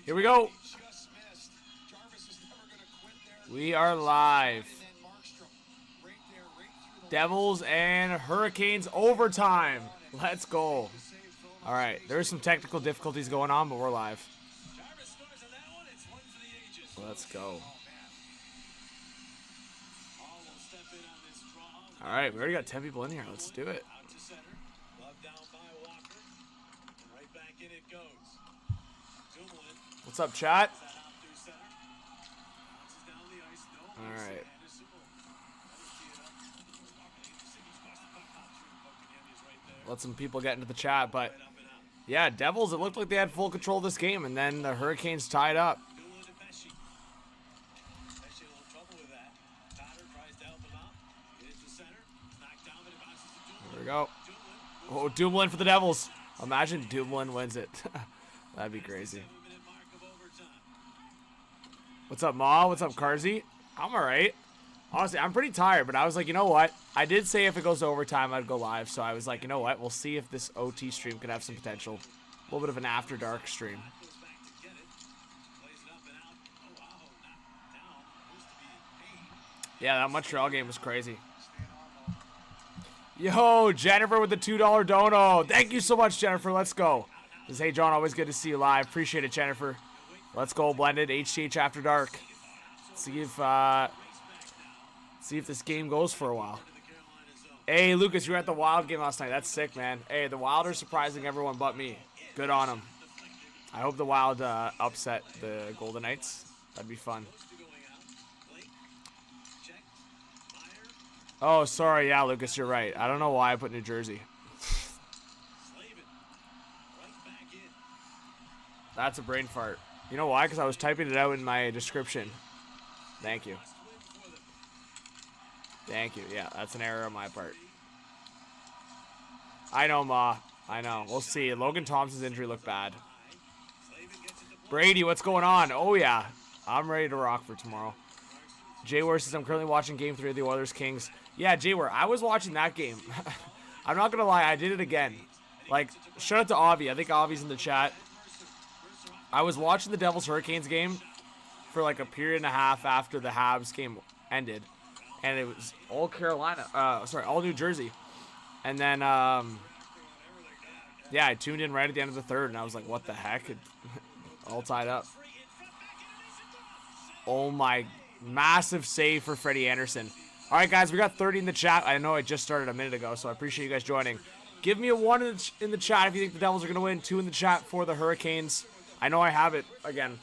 Here we go. We are live. Devils and Hurricanes overtime. Let's go. All right, there's some technical difficulties going on, but we're live. Let's go. All right, we already got 10 people in here. Let's do it. What's up, chat? All right. Let some people get into the chat, but yeah, Devils, it looked like they had full control of this game, and then the Hurricanes tied up. There we go. Oh, Dumoulin for the Devils. Imagine Dumoulin wins it. That'd be crazy. What's up, Ma? What's up, Carzy? I'm alright. Honestly, I'm pretty tired, but I was like, you know what? I did say if it goes to overtime, I'd go live, so I was like, you know what? We'll see if this OT stream could have some potential. A little bit of an after dark stream. Yeah, that Montreal game was crazy. Yo, Jennifer with the $2 dono. Thank you so much, Jennifer. Let's go. This is Hey John, always good to see you live. Appreciate it, Jennifer. Let's go, blended HTH after dark. See if this game goes for a while. Hey, Lucas, you were at the Wild game last night. That's sick, man. Hey, the Wild are surprising everyone but me. Good on them. I hope the Wild upset the Golden Knights. That'd be fun. Oh, sorry. Yeah, Lucas, you're right. I don't know why I put New Jersey. That's a brain fart. You know why? Because I was typing it out in my description. Thank you. Thank you. Yeah, that's an error on my part. I know, Ma. I know. We'll see. Logan Thompson's injury looked bad. Brady, what's going on? Oh, yeah. I'm ready to rock for tomorrow. Jayware says, I'm currently watching Game 3 of the Oilers-Kings. Yeah, Jayware, I was watching that game. I'm not going to lie. I did it again. Like, shout out to Avi. I think Avi's in the chat. I was watching the Devils-Hurricanes game for like a period and a half after the Habs game ended. And it was all all New Jersey. And then, yeah, I tuned in right at the end of the third, and I was like, what the heck? All tied up. Oh, my. Massive save for Freddie Anderson. All right, guys, we got 30 in the chat. I know I just started a minute ago, so I appreciate you guys joining. Give me a 1 in the chat if you think the Devils are going to win. 2 in the chat for the Hurricanes. I know I have it. Again,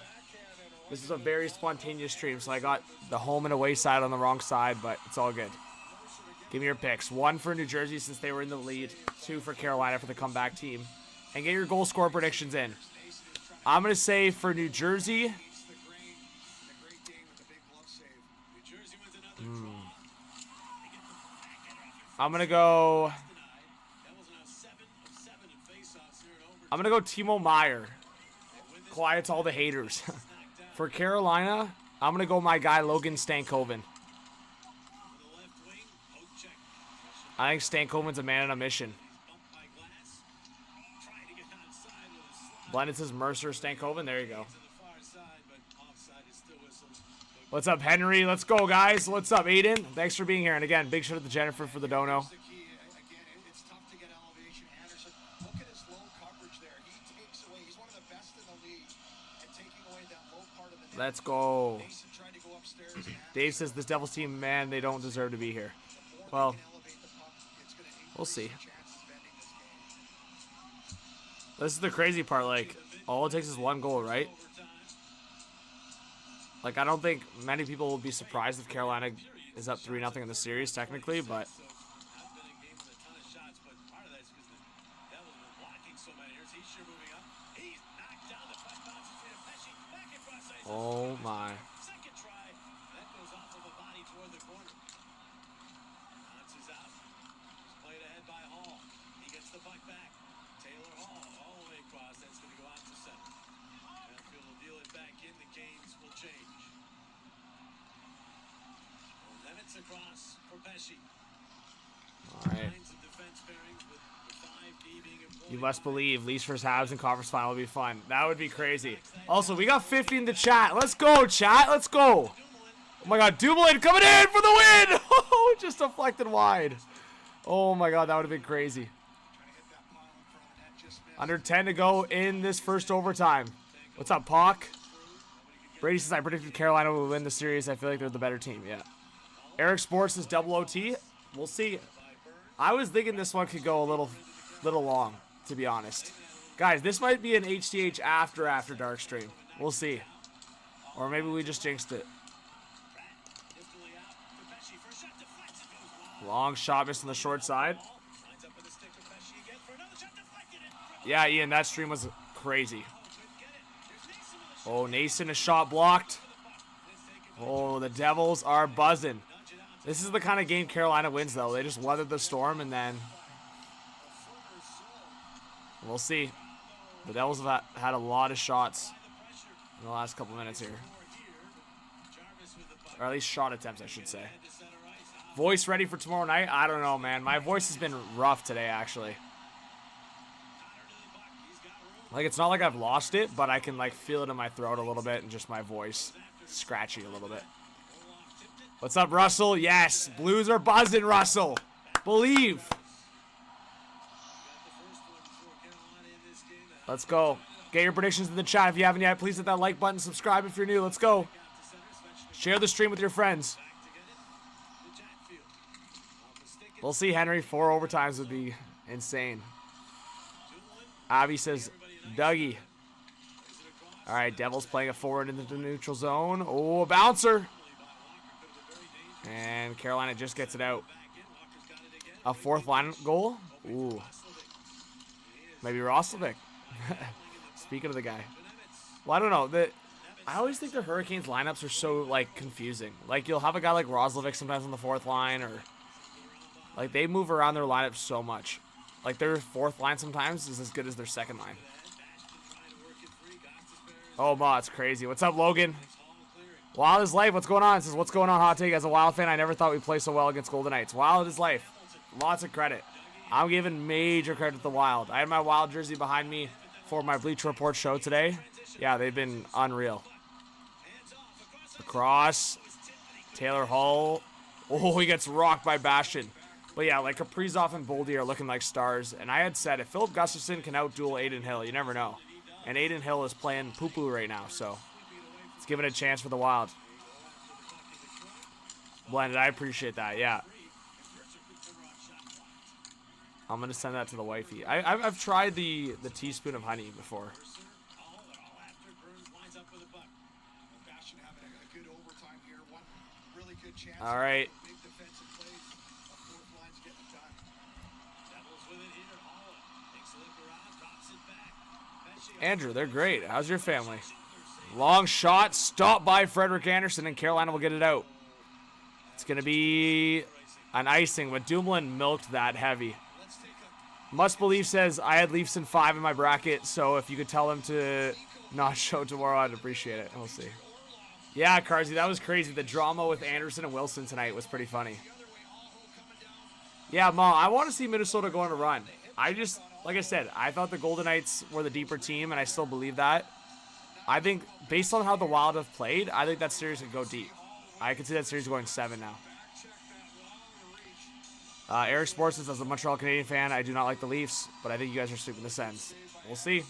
this is a very spontaneous stream, so I got the home and away side on the wrong side, but it's all good. Give me your picks. 1 for New Jersey since they were in the lead. 2 for Carolina for the comeback team. And get your goal score predictions in. I'm going to say for New Jersey... I'm going to go Timo Meier. Quiets all the haters. For Carolina, I'm going to go my guy Logan Stankoven. I think Stankoven's a man on a mission. Blended says Mercer Stankoven. There you go. What's up, Henry? Let's go, guys. What's up, Aiden? Thanks for being here. And again, big shout out to Jennifer for the dono. Let's go. Dave says this Devils team, man, they don't deserve to be here. Well, we'll see. This is the crazy part. Like, all it takes is 1 goal, right? Like, I don't think many people will be surprised if Carolina is up 3-0 in the series, technically, but... Oh, my. All right. You must believe Leafs vs. Habs in conference final will be fun. That would be crazy. Also, we got 50 in the chat. Let's go, chat. Let's go. Oh my God, Dumoulin coming in for the win. Oh, just deflected wide. Oh my God, that would have been crazy. Under 10 to go in this first overtime. What's up, Pac? Brady says, I predicted Carolina will win the series. I feel like they're the better team. Yeah. Eric Sports is double OT. We'll see. I was thinking this one could go a little long, to be honest. Guys, this might be an HTH after dark stream. We'll see. Or maybe we just jinxed it. Long shot missed on the short side. Yeah, Ian, that stream was crazy. Oh, Nason, a shot blocked. Oh, the Devils are buzzing. This is the kind of game Carolina wins, though. They just weathered the storm, and then we'll see. The Devils have had a lot of shots in the last couple minutes here. Or at least shot attempts, I should say. Voice ready for tomorrow night? I don't know, man. My voice has been rough today, actually. Like, it's not like I've lost it, but I can, like, feel it in my throat a little bit and just my voice scratchy a little bit. What's up, Russell? Yes, Blues are buzzing, Russell. Believe. Let's go. Get your predictions in the chat if you haven't yet. Please hit that like button. Subscribe if you're new. Let's go. Share the stream with your friends. We'll see, Henry. 4 overtimes would be insane. Avi says, Dougie. All right, Devils playing it forward into the neutral zone. Oh, a bouncer. And Carolina just gets it out. A fourth line goal. Ooh. Maybe Roslovic. Speaking of the guy. Well, I don't know. I always think the Hurricanes lineups are so, like, confusing. Like, you'll have a guy like Roslovic sometimes on the fourth line, or like, they move around their lineup so much. Like, their fourth line sometimes is as good as their second line. Oh, Ma, it's crazy. What's up, Logan? Wild is life. What's going on? It says, what's going on, Hot Take? As a Wild fan, I never thought we'd play so well against Golden Knights. Wild is life. Lots of credit. I'm giving major credit to the Wild. I had my Wild jersey behind me for my Bleacher Report show today. Yeah, they've been unreal. Across. Taylor Hall. Oh, he gets rocked by Bastion. But yeah, like Kaprizov and Boldy are looking like stars. And I had said, if Philip Gustafson can outduel Aiden Hill, you never know. And Aiden Hill is playing poo-poo right now, so let's give it a chance for the Wild. Blended, I appreciate that, yeah. I'm going to send that to the wifey. I've tried the teaspoon of honey before. All right. Andrew, they're great. How's your family? Long shot, stopped by Frederick Anderson, and Carolina will get it out. It's going to be an icing, but Dumoulin milked that heavy. Must Believe says, I had Leafs in 5 in my bracket, so if you could tell him to not show tomorrow, I'd appreciate it. We'll see. Yeah, Carsey, that was crazy. The drama with Anderson and Wilson tonight was pretty funny. Yeah, Ma, I want to see Minnesota go on a run. Like I said, I thought the Golden Knights were the deeper team, and I still believe that. I think, based on how the Wild have played, I think that series could go deep. I could see that series going 7 now. Eric Sports says, as a Montreal Canadiens fan, I do not like the Leafs, but I think you guys are sweeping the Sens. We'll see.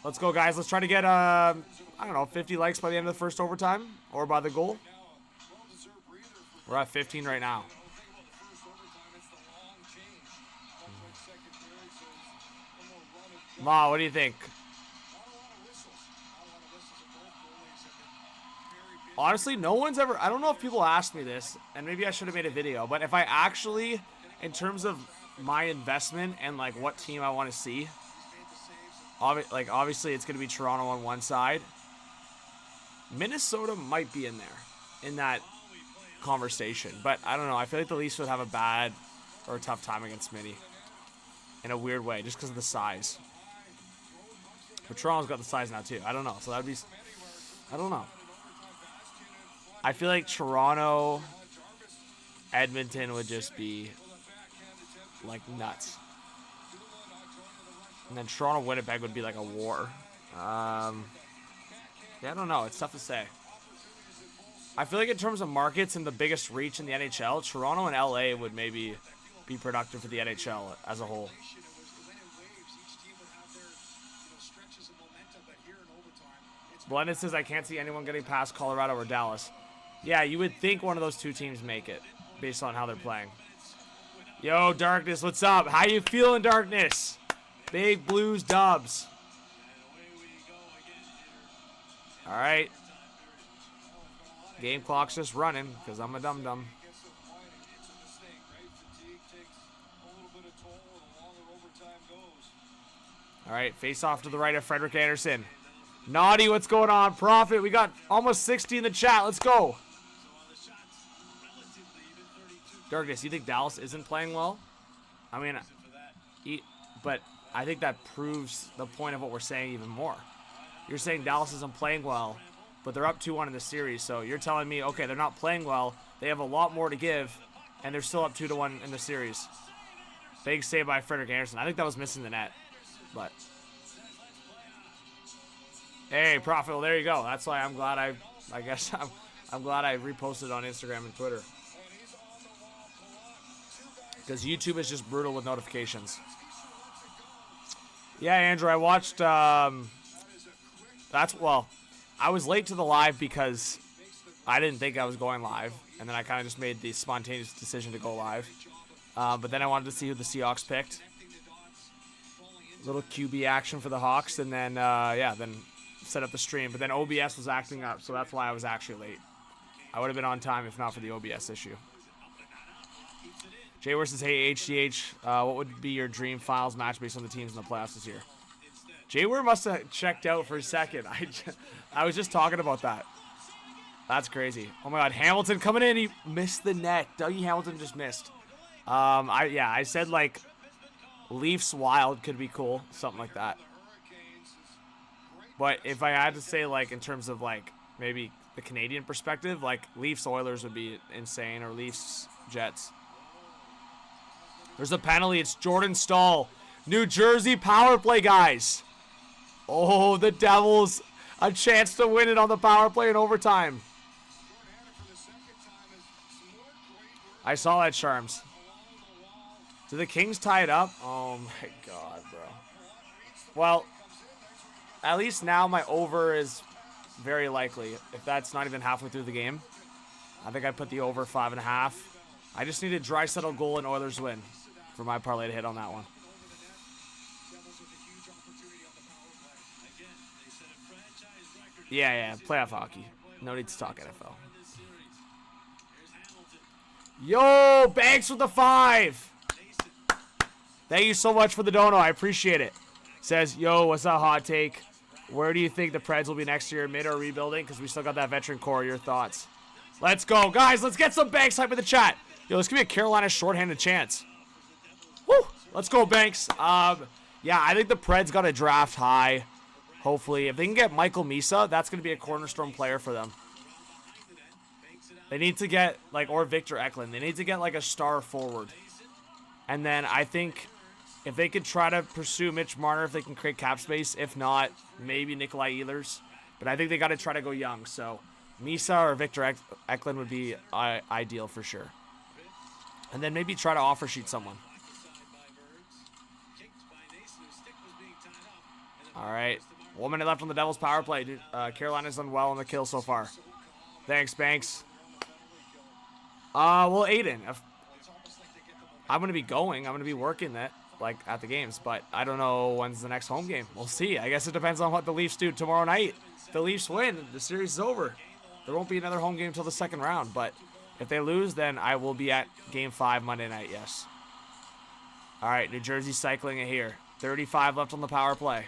Let's go, guys. Let's try to get, I don't know, 50 likes by the end of the first overtime, or by the goal. We're at 15 right now. Ma, what do you think? Honestly, no one's ever... I don't know if people asked me this, and maybe I should have made a video, but if I actually, in terms of my investment and, like, what team I want to see, obviously it's going to be Toronto on one side. Minnesota might be in there, in that conversation, but I don't know. I feel like the Leafs would have a bad or a tough time against Minnie in a weird way, just because of the size. But Toronto's got the size now, too. I don't know. So that'd be... I don't know. I feel like Toronto, Edmonton would just be, like, nuts. And then Toronto-Winnipeg would be like a war. Yeah, I don't know. It's tough to say. I feel like in terms of markets and the biggest reach in the NHL, Toronto and LA would maybe be productive for the NHL as a whole. Blended says, I can't see anyone getting past Colorado or Dallas. Yeah, you would think one of those two teams make it based on how they're playing. Yo, Darkness, what's up? How you feeling, Darkness? Big Blues dubs. All right. Game clock's just running because I'm a dum-dum. All right, face off to the right of Frederick Anderson. Naughty, what's going on? Profit, we got almost 60 in the chat. Let's go. Darkness, you think Dallas isn't playing well? I mean, but I think that proves the point of what we're saying even more. You're saying Dallas isn't playing well, but they're up 2-1 in the series. So you're telling me, okay, they're not playing well. They have a lot more to give, and they're still up 2-1 in the series. Big save by Frederick Anderson. I think that was missing the net, but... Hey, Profit, well, there you go. That's why I'm glad I guess I'm glad I reposted on Instagram and Twitter. Because YouTube is just brutal with notifications. Yeah, Andrew, I watched, well, I was late to the live because I didn't think I was going live. And then I kind of just made the spontaneous decision to go live. But then I wanted to see who the Seahawks picked. Little QB action for the Hawks. And then, yeah, then set up the stream. But then OBS was acting up, so that's why I was actually late. I would have been on time if not for the OBS issue. Jay says, hey, HDH, what would be your dream finals match based on the teams in the playoffs this year? Jay must have checked out for a second. I was just talking about that. That's crazy. Oh, my God. Hamilton coming in. He missed the net. Dougie Hamilton just missed. I said, like, Leafs Wild could be cool. Something like that. But if I had to say, like, in terms of, like, maybe the Canadian perspective, like, Leafs Oilers would be insane, or Leafs Jets. There's a penalty. It's Jordan Stahl. New Jersey power play, guys. Oh, the Devils. A chance to win it on the power play in overtime. I saw that, Charms. Do the Kings tie it up? Oh, my God, bro. Well, at least now my over is very likely. If that's not even halfway through the game. I think I put the over 5.5. I just need a dry settle goal and Oilers win for my parlay to hit on that one. Yeah, playoff hockey. No need to talk NFL. Yo, Banks with the 5. Thank you so much for the dono. I appreciate it. Says, yo, what's that hot take? Where do you think the Preds will be next year, mid or rebuilding? Because we still got that veteran core. Your thoughts? Let's go. Guys, let's get some Banks hype in the chat. Yo, let's give me a Carolina shorthanded chance. Woo! Let's go, Banks. Yeah, I think the Preds got to draft high. Hopefully. If they can get Michael Misa, that's going to be a cornerstone player for them. They need to get, like, or Victor Eklund. They need to get, like, a star forward. And then I think if they could try to pursue Mitch Marner, if they can create cap space. If not, maybe Nikolai Ehlers. But I think they got to try to go young. So Misa or Victor Eklund would be ideal for sure. And then maybe try to offer sheet someone. All right. 1 minute left on the Devils' power play. Dude, Carolina's done well on the kill so far. Thanks, Banks. Well, Aiden, I'm going to be going. I'm going to be working that, like, at the games. But I don't know when's the next home game. We'll see. I guess it depends on what the Leafs do tomorrow night. If the Leafs win, the series is over. There won't be another home game until the second round. But if they lose, then I will be at Game 5 Monday night, yes. All right, New Jersey cycling it here. 35 left on the power play.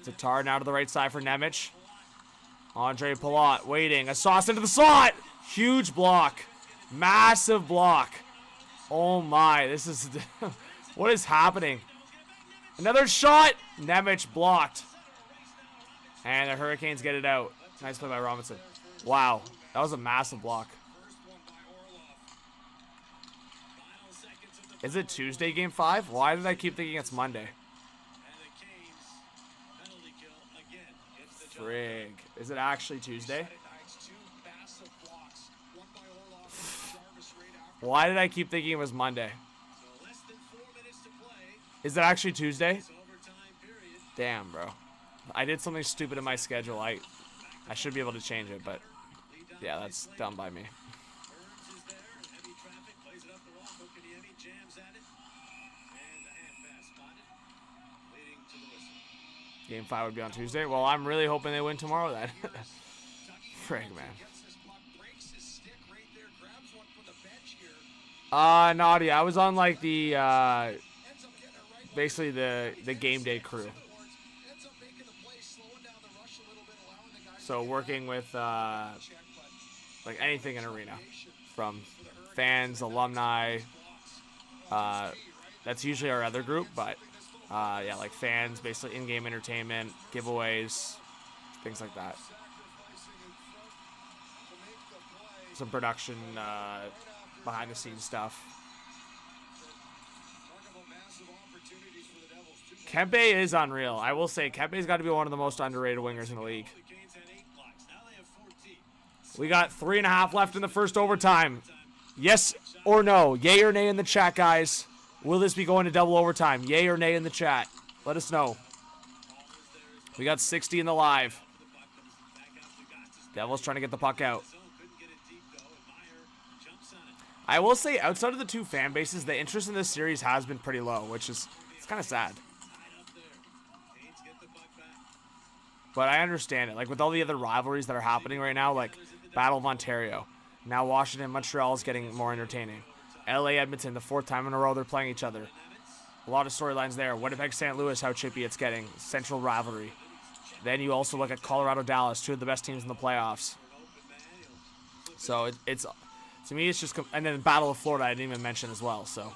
Tatar now to the right side for Nemec. Andre Palat waiting. A sauce into the slot. Huge block. Massive block. Oh my. This is... what is happening? Another shot. Nemec blocked. And the Hurricanes get it out. Nice play by Robinson. Wow. That was a massive block. Is it Tuesday, Game 5? Why did I keep thinking it's Monday? Frig. Is it actually Tuesday? Why did I keep thinking it was Monday? Is it actually Tuesday? Damn, bro. I did something stupid in my schedule. I should be able to change it, but yeah, that's dumb by me. Game 5 would be on Tuesday. Well, I'm really hoping they win tomorrow then. Frig, man. Naughty. I was on like the basically the game day crew. So working with like anything in arena, from fans, alumni. That's usually our other group, but yeah, like fans, basically in-game entertainment, giveaways, things like that. Some production, behind-the-scenes stuff. Kempe is unreal. I will say, Kempe's got to be one of the most underrated wingers in the league. We got 3.5 left in the first overtime. Yes or no? Yay or nay in the chat, guys. Will this be going to double overtime? Yay or nay in the chat. Let us know. We got 60 in the live. Devils trying to get the puck out. I will say, outside of the two fan bases, the interest in this series has been pretty low, which is it's kind of sad. But I understand it. Like, with all the other rivalries that are happening right now, like Battle of Ontario. Now Washington, Montreal is getting more entertaining. LA, Edmonton, the 4th time in a row they're playing each other. A lot of storylines there. Winnipeg, St. Louis, how chippy it's getting. Central rivalry. Then you also look at Colorado, Dallas, 2 of the best teams in the playoffs. So it's to me, it's just, and then Battle of Florida I didn't even mention as well. So,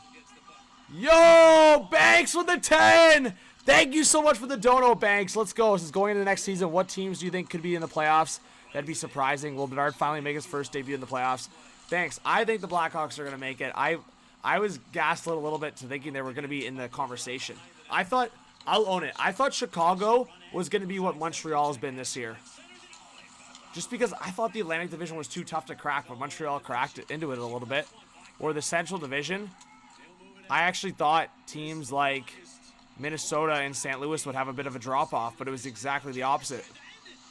yo, Banks with the 10. Thank you so much for the dono, Banks. Let's go. This is going into the next season. What teams do you think could be in the playoffs? That'd be surprising. Will Bedard finally make his first debut in the playoffs? Thanks. I think the Blackhawks are going to make it. I was gaslit a little bit to thinking they were going to be in the conversation. I thought, I'll own it, I thought Chicago was going to be what Montreal has been this year. Just because I thought the Atlantic Division was too tough to crack, but Montreal cracked into it a little bit. Or the Central Division, I actually thought teams like Minnesota and St. Louis would have a bit of a drop-off, but it was exactly the opposite.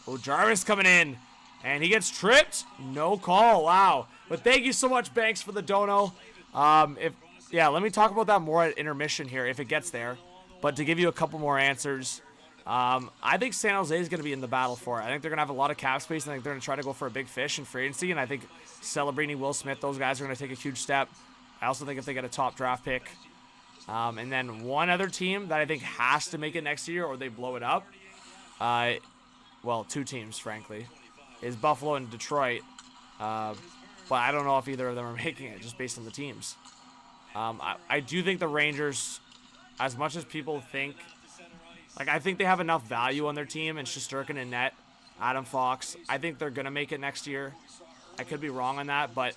Oh, Jarvis coming in, and he gets tripped. No call. Wow. But thank you so much, Banks, for the dono. Let me talk about that more at intermission here if it gets there. But to give you a couple more answers, I think San Jose is going to be in the battle for it. I think they're going to have a lot of cap space. I think they're going to try to go for a big fish in free agency, and I think Celebrini, Will Smith, those guys are going to take a huge step. I also think if they get a top draft pick. And then one other team that I think has to make it next year or they blow it up, well, 2 teams, frankly, is Buffalo and Detroit. But I don't know if either of them are making it just based on the teams. I do think the Rangers, as much as people think, like, I think they have enough value on their team, and Shesterkin and net, Adam Fox. I think they're going to make it next year. I could be wrong on that, but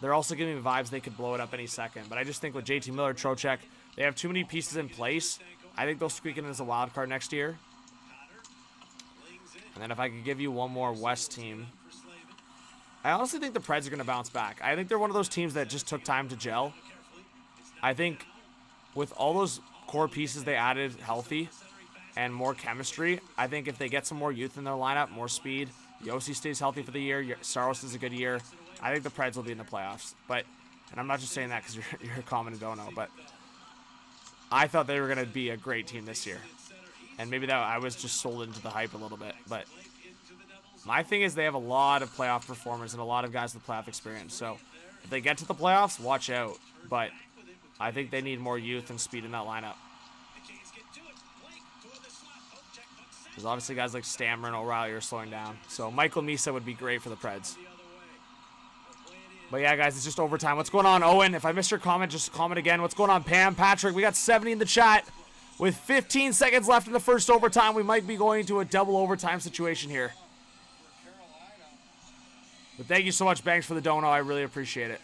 they're also giving me vibes they could blow it up any second. But I just think with JT Miller, Trocheck, they have too many pieces in place. I think they'll squeak in as a wild card next year. And then if I could give you one more West team, I honestly think the Preds are going to bounce back. I think they're one of those teams that just took time to gel. I think with all those core pieces they added healthy and more chemistry, I think if they get some more youth in their lineup, more speed, Yossi stays healthy for the year, Saros is a good year, I think the Preds will be in the playoffs. But, and I'm not just saying that because you're a common and don't know, but I thought they were going to be a great team this year. And maybe that I was just sold into the hype a little bit. But my thing is they have a lot of playoff performers and a lot of guys with playoff experience. So if they get to the playoffs, watch out. But I think they need more youth and speed in that lineup. Because obviously guys like Stammer and O'Reilly are slowing down. So Michael Misa would be great for the Preds. But yeah, guys, it's just overtime. What's going on, Owen? If I missed your comment, just comment again. What's going on, Pam? Patrick, we got 70 in the chat. With 15 seconds left in the first overtime, we might be going to a double overtime situation here. But thank you so much, Banks, for the dono. I really appreciate it.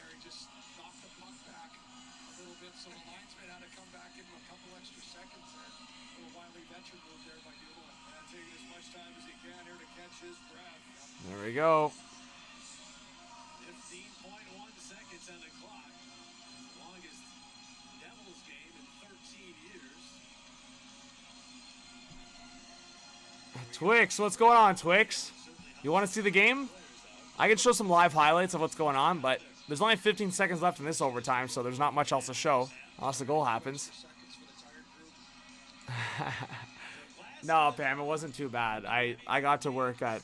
There we go. 15.1 seconds on the clock. The longest Devils game in 13 years. Twix, what's going on, Twix? You want to see the game? I can show some live highlights of what's going on, but there's only 15 seconds left in this overtime, so there's not much else to show unless the goal happens. No, Pam, it wasn't too bad. I got to work at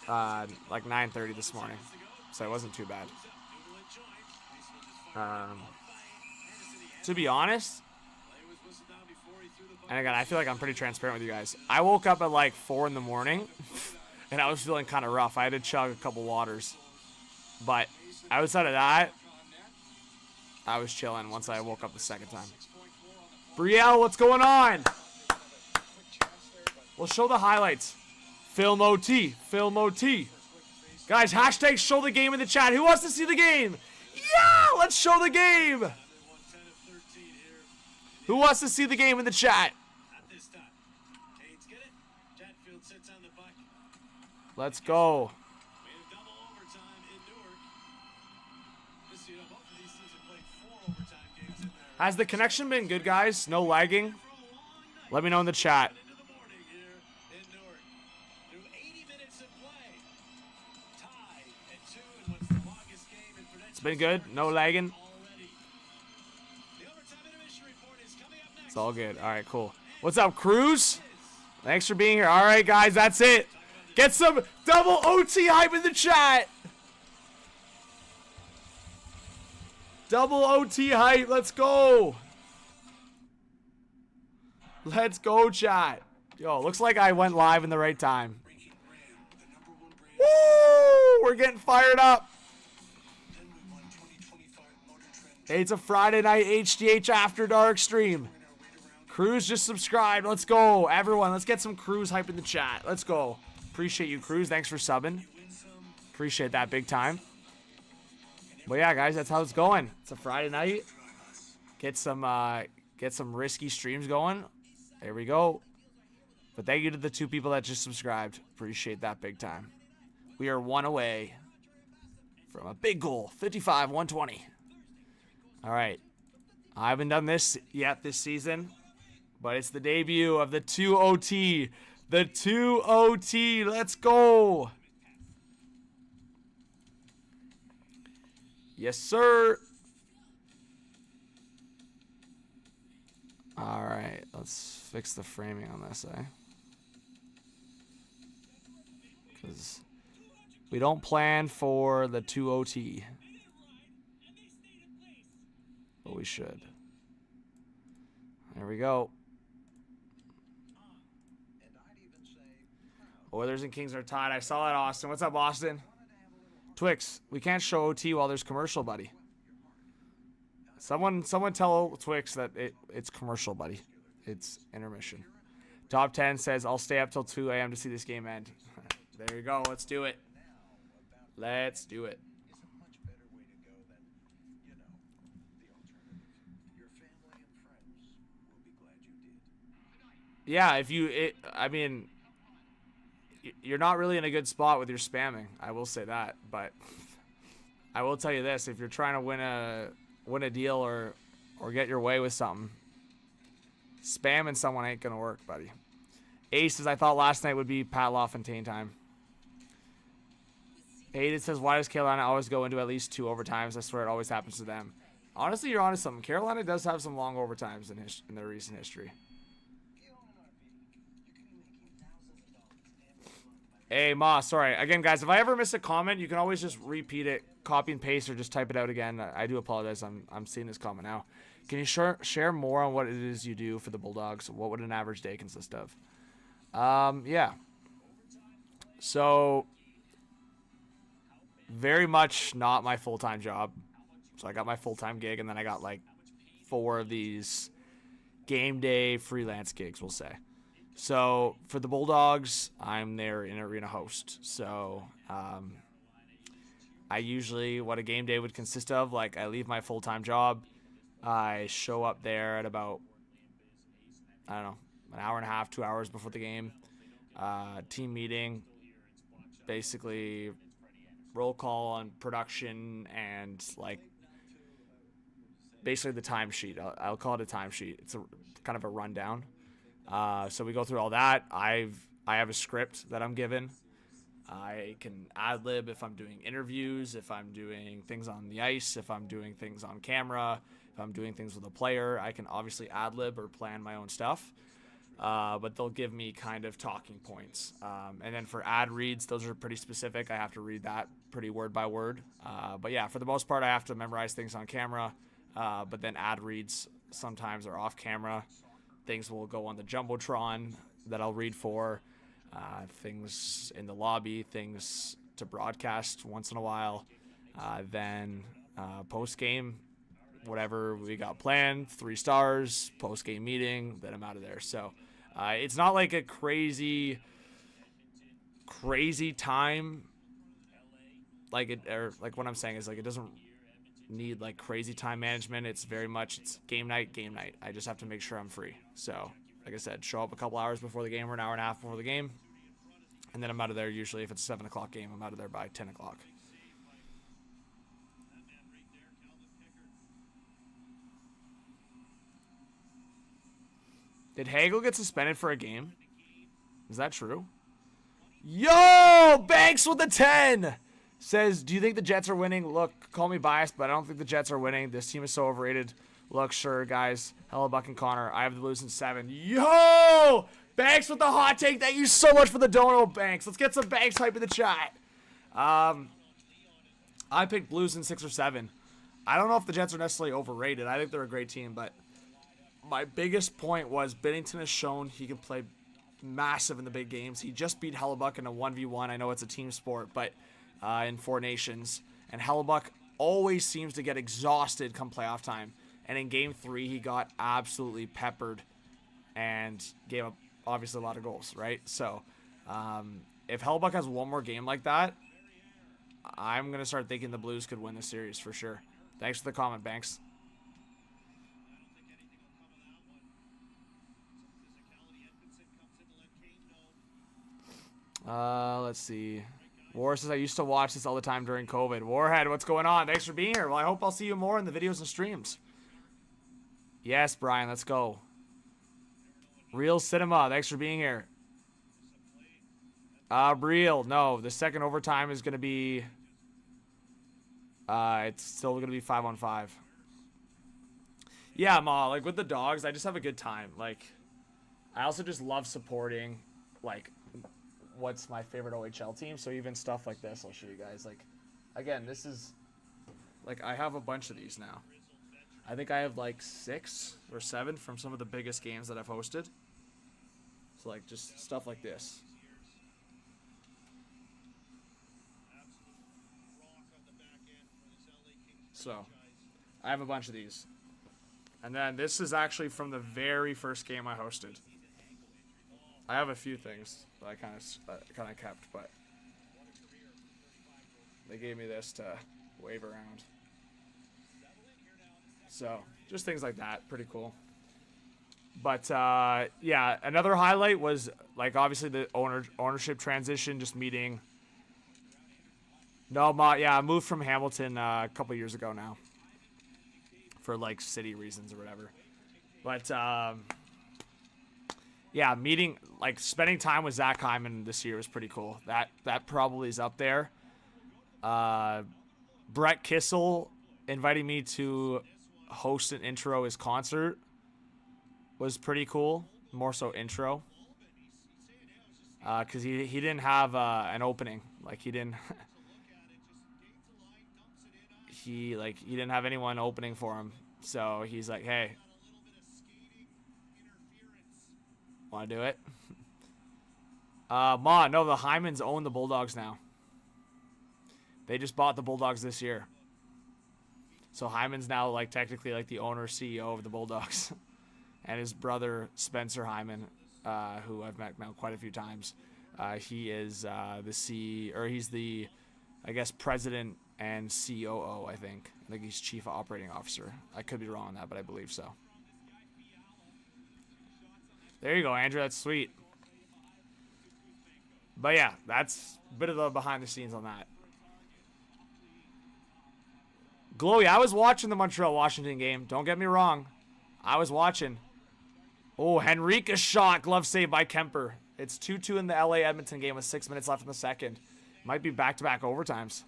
like 9:30 this morning, so it wasn't too bad. To be honest, and again, I feel like I'm pretty transparent with you guys. I woke up at like 4 in the morning, and I was feeling kind of rough. I had to chug a couple waters, but outside of that, I was chilling once I woke up the second time. Brielle, what's going on? We'll show the highlights. Film OT. Film OT. Guys, hashtag show the game in the chat. Who wants to see the game? Yeah, let's show the game. Who wants to see the game in the chat? Let's go. Has the connection been good, guys? No lagging? Let me know in the chat. It's been good. No lagging. It's all good. All right, cool. What's up, Cruz? Thanks for being here. All right, guys, that's it. Get some double OT hype in the chat. Double OT hype. Let's go. Let's go, chat. Yo, looks like I went live in the right time. Woo! We're getting fired up. Hey, it's a Friday night HDH After Dark stream. Cruz just subscribed. Let's go. Everyone, let's get some Cruz hype in the chat. Let's go. Appreciate you, Cruz. Thanks for subbing. Appreciate that big time. But yeah, guys, that's how it's going. It's a Friday night. Get some risky streams going. There we go. But thank you to the 2 people that just subscribed. Appreciate that big time. We are 1 away from a big goal. 55-120. All right. I haven't done this yet this season, but it's the debut of the 2 OT. The 2 OT. Let's go. Yes, sir. All right. Let's fix the framing on this, eh? Because we don't plan for the 2 OT. But we should. There we go. Oilers and Kings are tied. I saw that, Austin. What's up, Austin? Twix, we can't show OT while there's commercial, buddy. Someone tell Twix that it's commercial, buddy. It's intermission. Top 10 says, I'll stay up till 2 a.m. to see this game end. There you go. Let's do it. Let's do it. Yeah, I mean, you're not really in a good spot with your spamming. I will say that, but I will tell you this: if you're trying to win a deal or get your way with something, spamming someone ain't gonna work, buddy. Aces, I thought last night would be Pat LaFontaine time. Aiden says, why does Carolina always go into at least 2 overtimes? I swear it always happens to them. Honestly, you're onto something. Carolina does have some long overtimes in their recent history. Hey, Ma, sorry. Again, guys, if I ever miss a comment, you can always just repeat it, copy and paste, or just type it out again. I do apologize. I'm seeing this comment now. Can you share more on what it is you do for the Bulldogs? What would an average day consist of? Yeah. So, very much not my full-time job. So I got my full-time gig, and then I got like 4 of these game day freelance gigs, we'll say. So for the Bulldogs, I'm their in-arena host. So I usually, what a game day would consist of, like I leave my full-time job. I show up there at about, I don't know, an hour and a half, 2 hours before the game. Team meeting, basically roll call on production and like basically the timesheet. I'll call it a timesheet. It's a kind of a rundown. So we go through all that. I have a script that I'm given. I can ad lib if I'm doing interviews, if I'm doing things on the ice, if I'm doing things on camera, if I'm doing things with a player. I can obviously ad lib or plan my own stuff. But they'll give me kind of talking points. And then for ad reads, those are pretty specific. I have to read that pretty word by word. But yeah, for the most part, I have to memorize things on camera. But then ad reads sometimes are off camera. Things will go on the Jumbotron that I'll read for. Things in the lobby, things to broadcast once in a while. Then post-game, whatever we got planned, 3 stars, post-game meeting, then I'm out of there. So it's not like a crazy time. Like what I'm saying is like it doesn't need like crazy time management. It's very much it's game night. I just have to make sure I'm free. So like I said, show up a couple hours before the game or an hour and a half before the game, and then I'm out of there. Usually if it's a 7 o'clock game, I'm out of there by 10 o'clock. Did Hagel get suspended for a game? Is that true? Yo, Banks with the 10 says, do you think the Jets are winning? Look, call me biased, but I don't think the Jets are winning. This team is so overrated. Look, sure, guys. Hellebuck and Connor. I have the Blues in 7. Yo! Banks with the hot take. Thank you so much for the dono, Banks. Let's get some Banks hype in the chat. I picked Blues in 6 or 7. I don't know if the Jets are necessarily overrated. I think they're a great team, but my biggest point was Binnington has shown he can play massive in the big games. He just beat Hellebuck in a 1v1. I know it's a team sport, but in 4 Nations. And Hellebuck always seems to get exhausted come playoff time. And in Game 3, he got absolutely peppered and gave up, obviously, a lot of goals, right? So, if Hellebuck has one more game like that, I'm going to start thinking the Blues could win the series for sure. Thanks for the comment, Banks. Let's see. War says, I used to watch this all the time during COVID. Warhead, what's going on? Thanks for being here. Well, I hope I'll see you more in the videos and streams. Yes, Brian, let's go. Real Cinema, thanks for being here. Real, no, the second overtime is going to be, it's still going to be 5-on-5. Yeah, Ma, like with the dogs, I just have a good time. Like, I also just love supporting, like, what's my favorite OHL team. So even stuff like this, I'll show you guys. Like, again, this is, like, I have a bunch of these now. I think I have like 6 or 7 from some of the biggest games that I've hosted. So like just stuff like this. So I have a bunch of these. And then this is actually from the very first game I hosted. I have a few things that I kind of kept, but they gave me this to wave around. So just things like that, pretty cool. But yeah, another highlight was like obviously the ownership transition, just meeting. No, I moved from Hamilton a couple years ago now for like city reasons or whatever. But yeah, spending time with Zach Hyman this year was pretty cool. That probably is up there. Brett Kissel inviting me to host and intro his concert was pretty cool. More so intro. Because he didn't have an opening. Like he didn't he didn't have anyone opening for him. So he's like, hey, want to do it? No, the Hymans own the Bulldogs now. They just bought the Bulldogs this year. So Hyman's now like technically like the owner CEO of the Bulldogs. And his brother Spencer Hyman, who I've met now quite a few times, he is he's the, I guess, president and COO, I think. I think he's chief operating officer. I could be wrong on that, but I believe so. There you go, Andrew. That's sweet. But yeah, that's a bit of the behind the scenes on that. Glowy, I was watching the Montreal-Washington game. Don't get me wrong. I was watching. Oh, Henrique's shot. Glove save by Kemper. It's 2-2 in the LA-Edmonton game with 6 minutes left in the second. Might be back-to-back overtimes.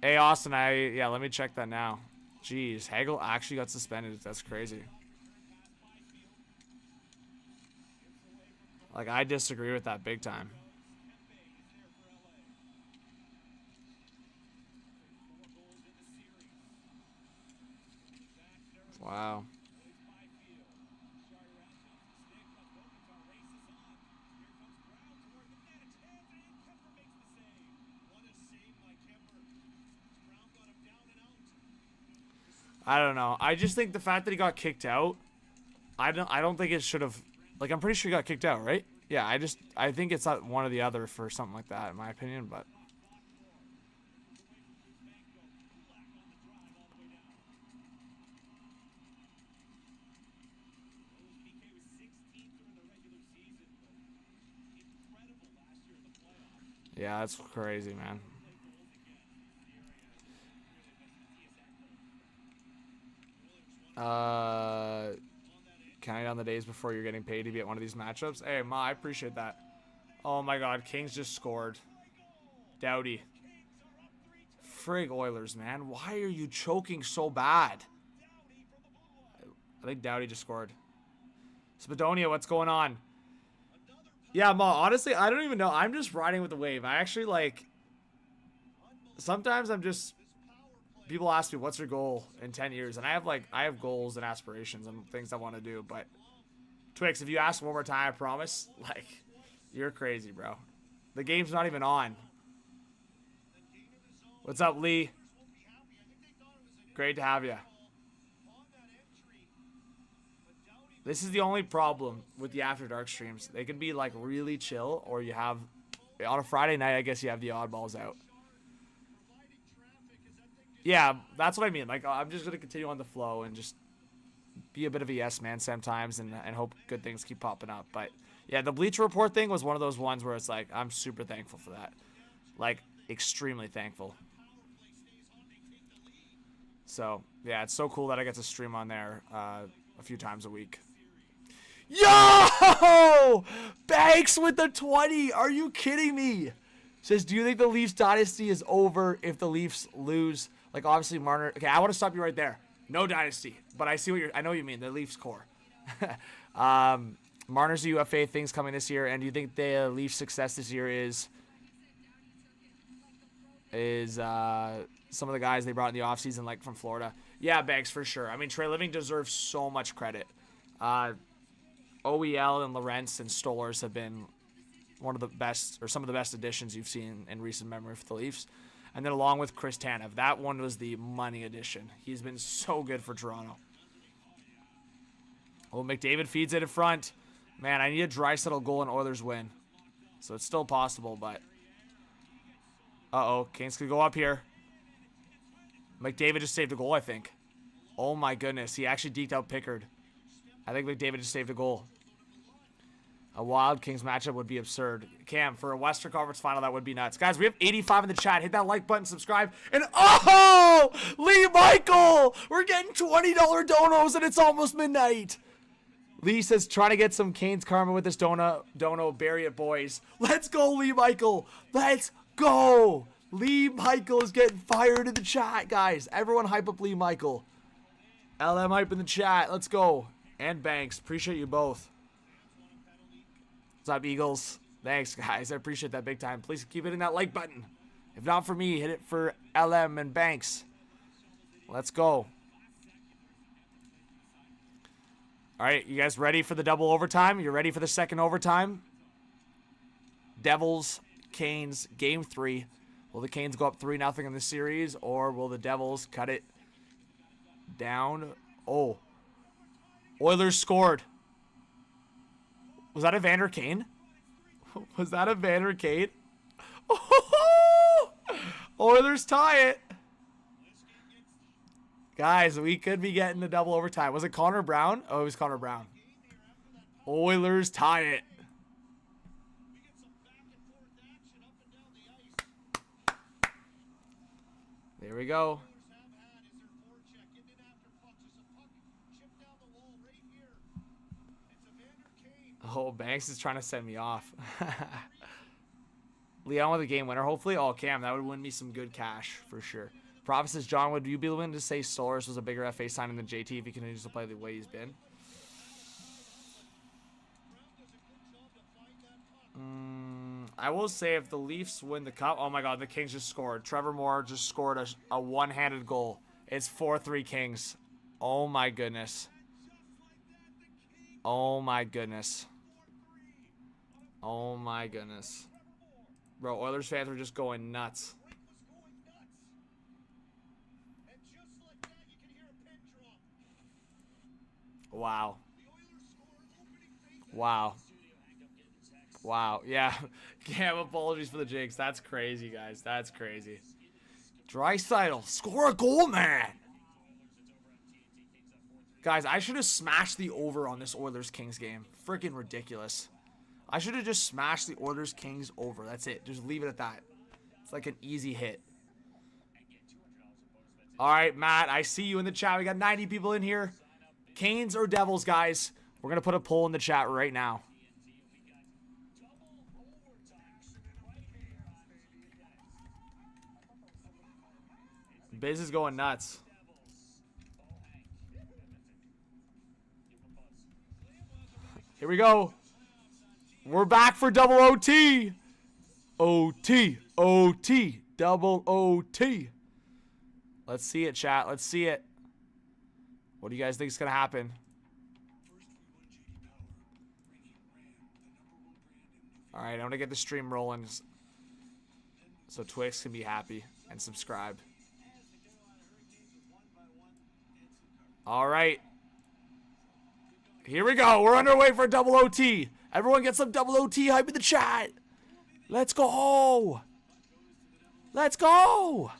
Hey, Austin, let me check that now. Jeez, Hagel actually got suspended. That's crazy. Like, I disagree with that big time. Wow. I don't know. I just think the fact that he got kicked out, I don't think it should have. Like, I'm pretty sure he got kicked out, right? Yeah, I think it's not one or the other for something like that, in my opinion, but. Yeah, that's crazy, man. Counting down the days before you're getting paid to be at one of these matchups. Hey, Ma, I appreciate that. Oh my God, Kings just scored. Doughty. Frig Oilers, man. Why are you choking so bad? I think Doughty just scored. Spadonia, what's going on? Yeah, Ma, honestly, I don't even know. I'm just riding with the wave. I actually, like... Sometimes I'm just... People ask me, what's your goal in 10 years? And I have goals and aspirations and things I want to do. But, Twix, if you ask one more time, I promise, like, you're crazy, bro. The game's not even on. What's up, Lee? Great to have you. This is the only problem with the After Dark streams. They can be, like, really chill, or you have... On a Friday night, I guess you have the oddballs out. Yeah, that's what I mean. Like, I'm just going to continue on the flow and just be a bit of a yes man sometimes and hope good things keep popping up. But, yeah, the Bleacher Report thing was one of those ones where it's like, I'm super thankful for that. Like, extremely thankful. So, yeah, it's so cool that I get to stream on there a few times a week. Yo! Banks with the 20. Are you kidding me? Says, do you think the Leafs dynasty is over if the Leafs lose? Like, obviously, Marner. Okay, I want to stop you right there. No dynasty. But I see what I know what you mean. The Leafs core. Marner's a UFA, things coming this year. And do you think the Leafs' success this year is some of the guys they brought in the offseason, like from Florida? Yeah, Banks, for sure. I mean, Trey Living deserves so much credit. OEL and Lorentz and Stollers have been one of the best, or some of the best additions you've seen in recent memory for the Leafs. And then along with Chris Tanev, that one was the money addition. He's been so good for Toronto. Oh, McDavid feeds it in front. Man, I need a Draisaitl goal and Oilers win. So it's still possible, but... Uh-oh, Canes could go up here. McDavid just saved a goal, I think. Oh my goodness, he actually deked out Pickard. I think McDavid just saved a goal. A Wild Kings matchup would be absurd. Cam, for a Western Conference final, that would be nuts. Guys, we have 85 in the chat. Hit that like button, subscribe. And oh! Lee Michael! We're getting $20 donos and it's almost midnight. Lee says, trying to get some Canes karma with this dono. Bury it, boys. Let's go, Lee Michael. Let's go. Lee Michael is getting fired in the chat, guys. Everyone hype up Lee Michael. LM hype in the chat. Let's go. And Banks. Appreciate you both. What's up, Eagles? Thanks, guys. I appreciate that big time. Please keep hitting that like button. If not for me, hit it for LM and Banks. Let's go. All right, you guys ready for the double overtime? You ready for the second overtime? Devils, Canes, Game 3. Will the Canes go up 3-0 in the series, or will the Devils cut it down? Oh. Oilers scored. Was that Evander Kane? Was that Evander Kane? Oh, Oilers tie it. Guys, we could be getting the double overtime. Was it Connor Brown? Oh, it was Connor Brown. Oilers tie it. We get some back and forth action up and down the ice. There we go. Oilers have had is their forecheck in and after pucks. There's a puck chipped down the wall right here. It's Evander Kane. Oh, Banks is trying to send me off. Leon with a game winner. Hopefully, oh, Cam, that would win me some good cash for sure. Prophet says, John, would you be willing to say Soros was a bigger FA signing than JT if he continues to play the way he's been? I will say if the Leafs win the cup, oh my God, the Kings just scored. Trevor Moore just scored a one-handed goal. It's 4-3 Kings. Oh my goodness. Oh my goodness. Oh my goodness. Bro, Oilers fans were just going nuts. Wow. Wow. Wow. Yeah. Cam, apologies for the jinx. That's crazy, guys. That's crazy. Draisaitl, score a goal, man. Guys, I should have smashed the over on this Oilers-Kings game. Freaking ridiculous. I should have just smashed the Oilers-Kings over. That's it. Just leave it at that. It's like an easy hit. All right, Matt, I see you in the chat. We got 90 people in here. Canes or Devils, guys? We're going to put a poll in the chat right now. Biz is going nuts. Here we go. We're back for double OT. OT. OT. Double OT. Let's see it, chat. Let's see it. What do you guys think is going to happen? All right, I'm going to get the stream rolling so Twix can be happy and subscribe. All right. Here we go. We're underway for double OT. Everyone get some double OT hype in the chat. Let's go. Let's go.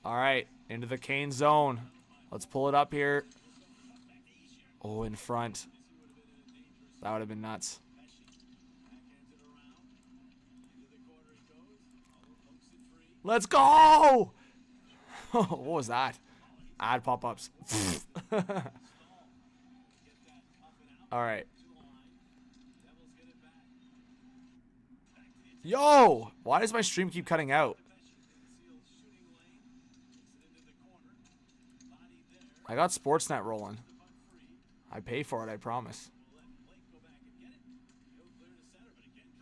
All right. Into the Kane zone. Let's pull it up here. Oh, in front. That would have been nuts. Let's go! What was that? Ad pop-ups. All right. Yo! Why does my stream keep cutting out? I got Sportsnet rolling. I pay for it, I promise.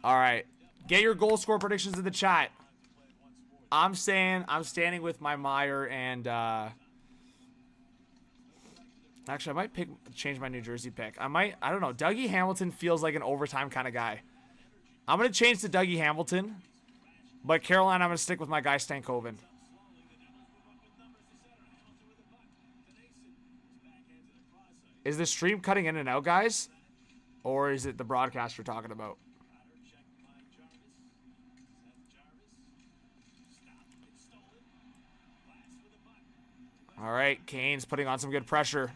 All right. Get your goal score predictions in the chat. I'm standing with my Meyer and actually I might change my New Jersey pick. I don't know. Dougie Hamilton feels like an overtime kind of guy. I'm gonna change to Dougie Hamilton, but Carolina, I'm gonna stick with my guy Stankoven. Is the stream cutting in and out, guys? Or is it the broadcast you're talking about? All right, Kane's putting on some good pressure.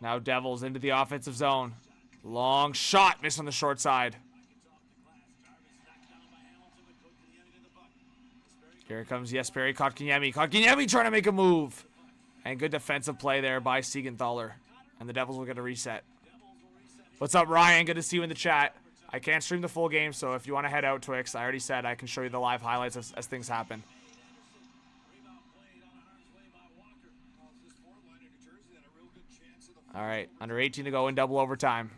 Now Devils into the offensive zone. Long shot, miss on the short side. Here comes Jesperi Kotkaniemi. Kotkaniemi trying to make a move. And good defensive play there by Siegenthaler. And the Devils will get a reset. What's up, Ryan? Good to see you in the chat. I can't stream the full game, so if you want to head out, Twix, I already said I can show you the live highlights as things happen. All right, under 18 to go in double overtime.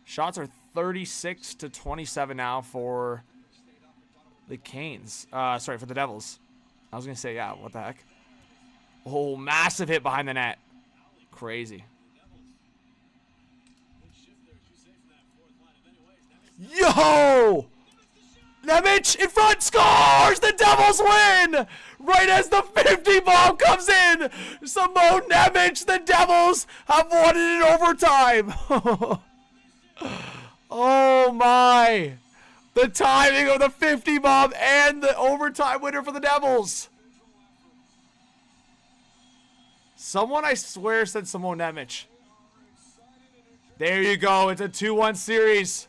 Shots are 36 to 27 now for the Canes. Sorry, for the Devils. I was going to say, yeah, what the heck? Oh, massive hit behind the net. Crazy. Yo! Nemec in front, scores! The Devils win! Right as the 50 bomb comes in! Simone Nemec, the Devils have won it in overtime! Oh my! The timing of the 50 bomb and the overtime winner for the Devils. Someone, I swear, said Simone Nemec. There you go. It's a 2-1 series.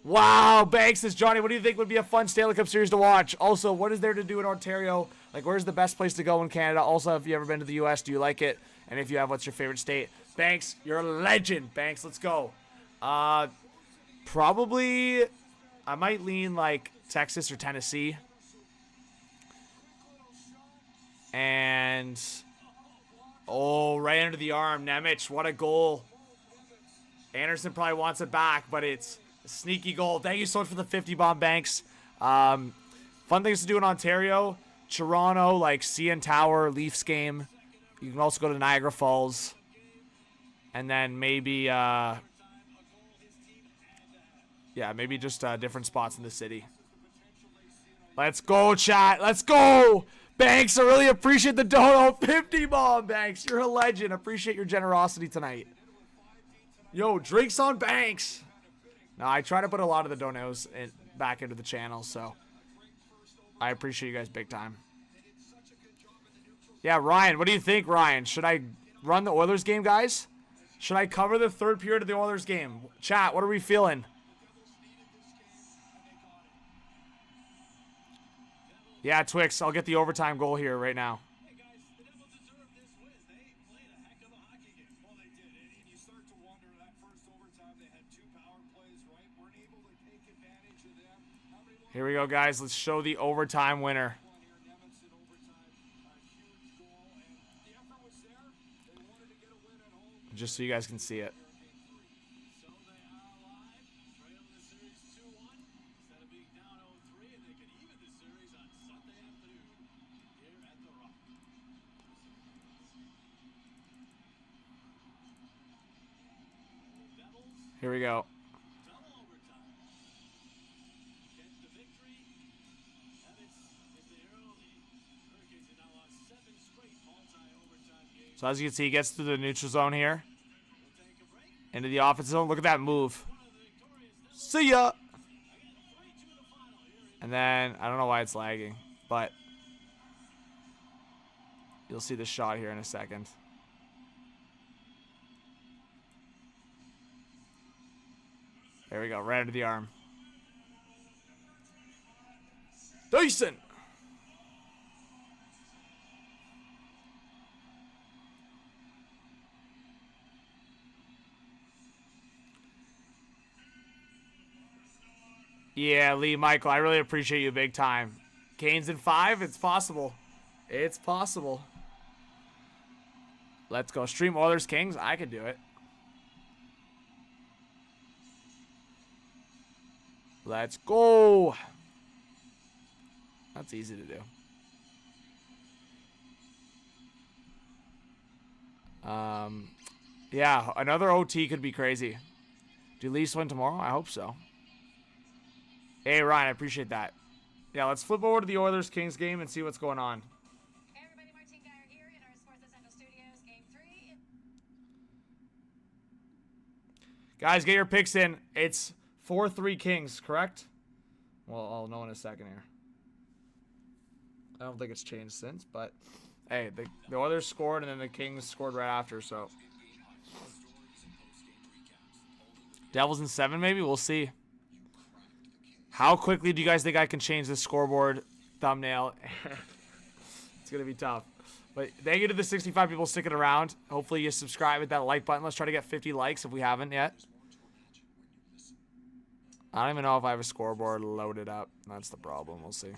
Wow. Banks says, Johnny, what do you think would be a fun Stanley Cup series to watch? Also, what is there to do in Ontario? Like, where's the best place to go in Canada? Also, if you ever been to the U.S., do you like it? And if you have, what's your favorite state? Banks, you're a legend. Banks, let's go. Probably, I might lean like Texas or Tennessee. And, oh, right under the arm. Nemec, what a goal. Anderson probably wants it back, but it's a sneaky goal. Thank you so much for the 50 bomb, Banks. Fun things to do in Ontario. Toronto, like CN Tower, Leafs game. You can also go to Niagara Falls. And then maybe, maybe just different spots in the city. Let's go, chat. Let's go. Banks, I really appreciate the dono. 50 bomb, Banks. You're a legend. Appreciate your generosity tonight. Yo, drinks on Banks. Now, I try to put a lot of the donos back into the channel, so I appreciate you guys big time. Yeah, Ryan, what do you think, Ryan? Should I run the Oilers game, guys? Should I cover the third period of the Oilers game? Chat, what are we feeling? Yeah, Twix, I'll get the overtime goal here right now. Hey guys, the Devils deserve this win. They played a heck of a hockey game. Well, they did. And you start to wonder, that first overtime, they had 2 power plays, right? Weren't able to take advantage of them. Here we go, guys. Let's show the overtime winner. Just so you guys can see it. Here we go. So as you can see, he gets to the neutral zone here. Into the offensive zone. Look at that move. See ya! And then, I don't know why it's lagging, but you'll see the shot here in a second. There we go, right under the arm. Decent! Yeah, Lee, Michael, I really appreciate you big time. Canes in 5, it's possible. It's possible. Let's go. Stream Oilers Kings, I could do it. Let's go. That's easy to do. Yeah, another OT could be crazy. Do Leafs win tomorrow? I hope so. Hey, Ryan, I appreciate that. Yeah, let's flip over to the Oilers-Kings game and see what's going on. Hey everybody, Martin Geyer here in our Sports Essential Studios, Game 3. Guys, get your picks in. It's 4-3 Kings, correct? Well, I'll know in a second here. I don't think it's changed since, but hey, the Oilers scored and then the Kings scored right after, so. Devils in 7, maybe? We'll see. How quickly do you guys think I can change the scoreboard thumbnail? It's going to be tough. But thank you to the 65 people sticking around. Hopefully you subscribe, hit that like button. Let's try to get 50 likes if we haven't yet. I don't even know if I have a scoreboard loaded up. That's the problem. We'll see.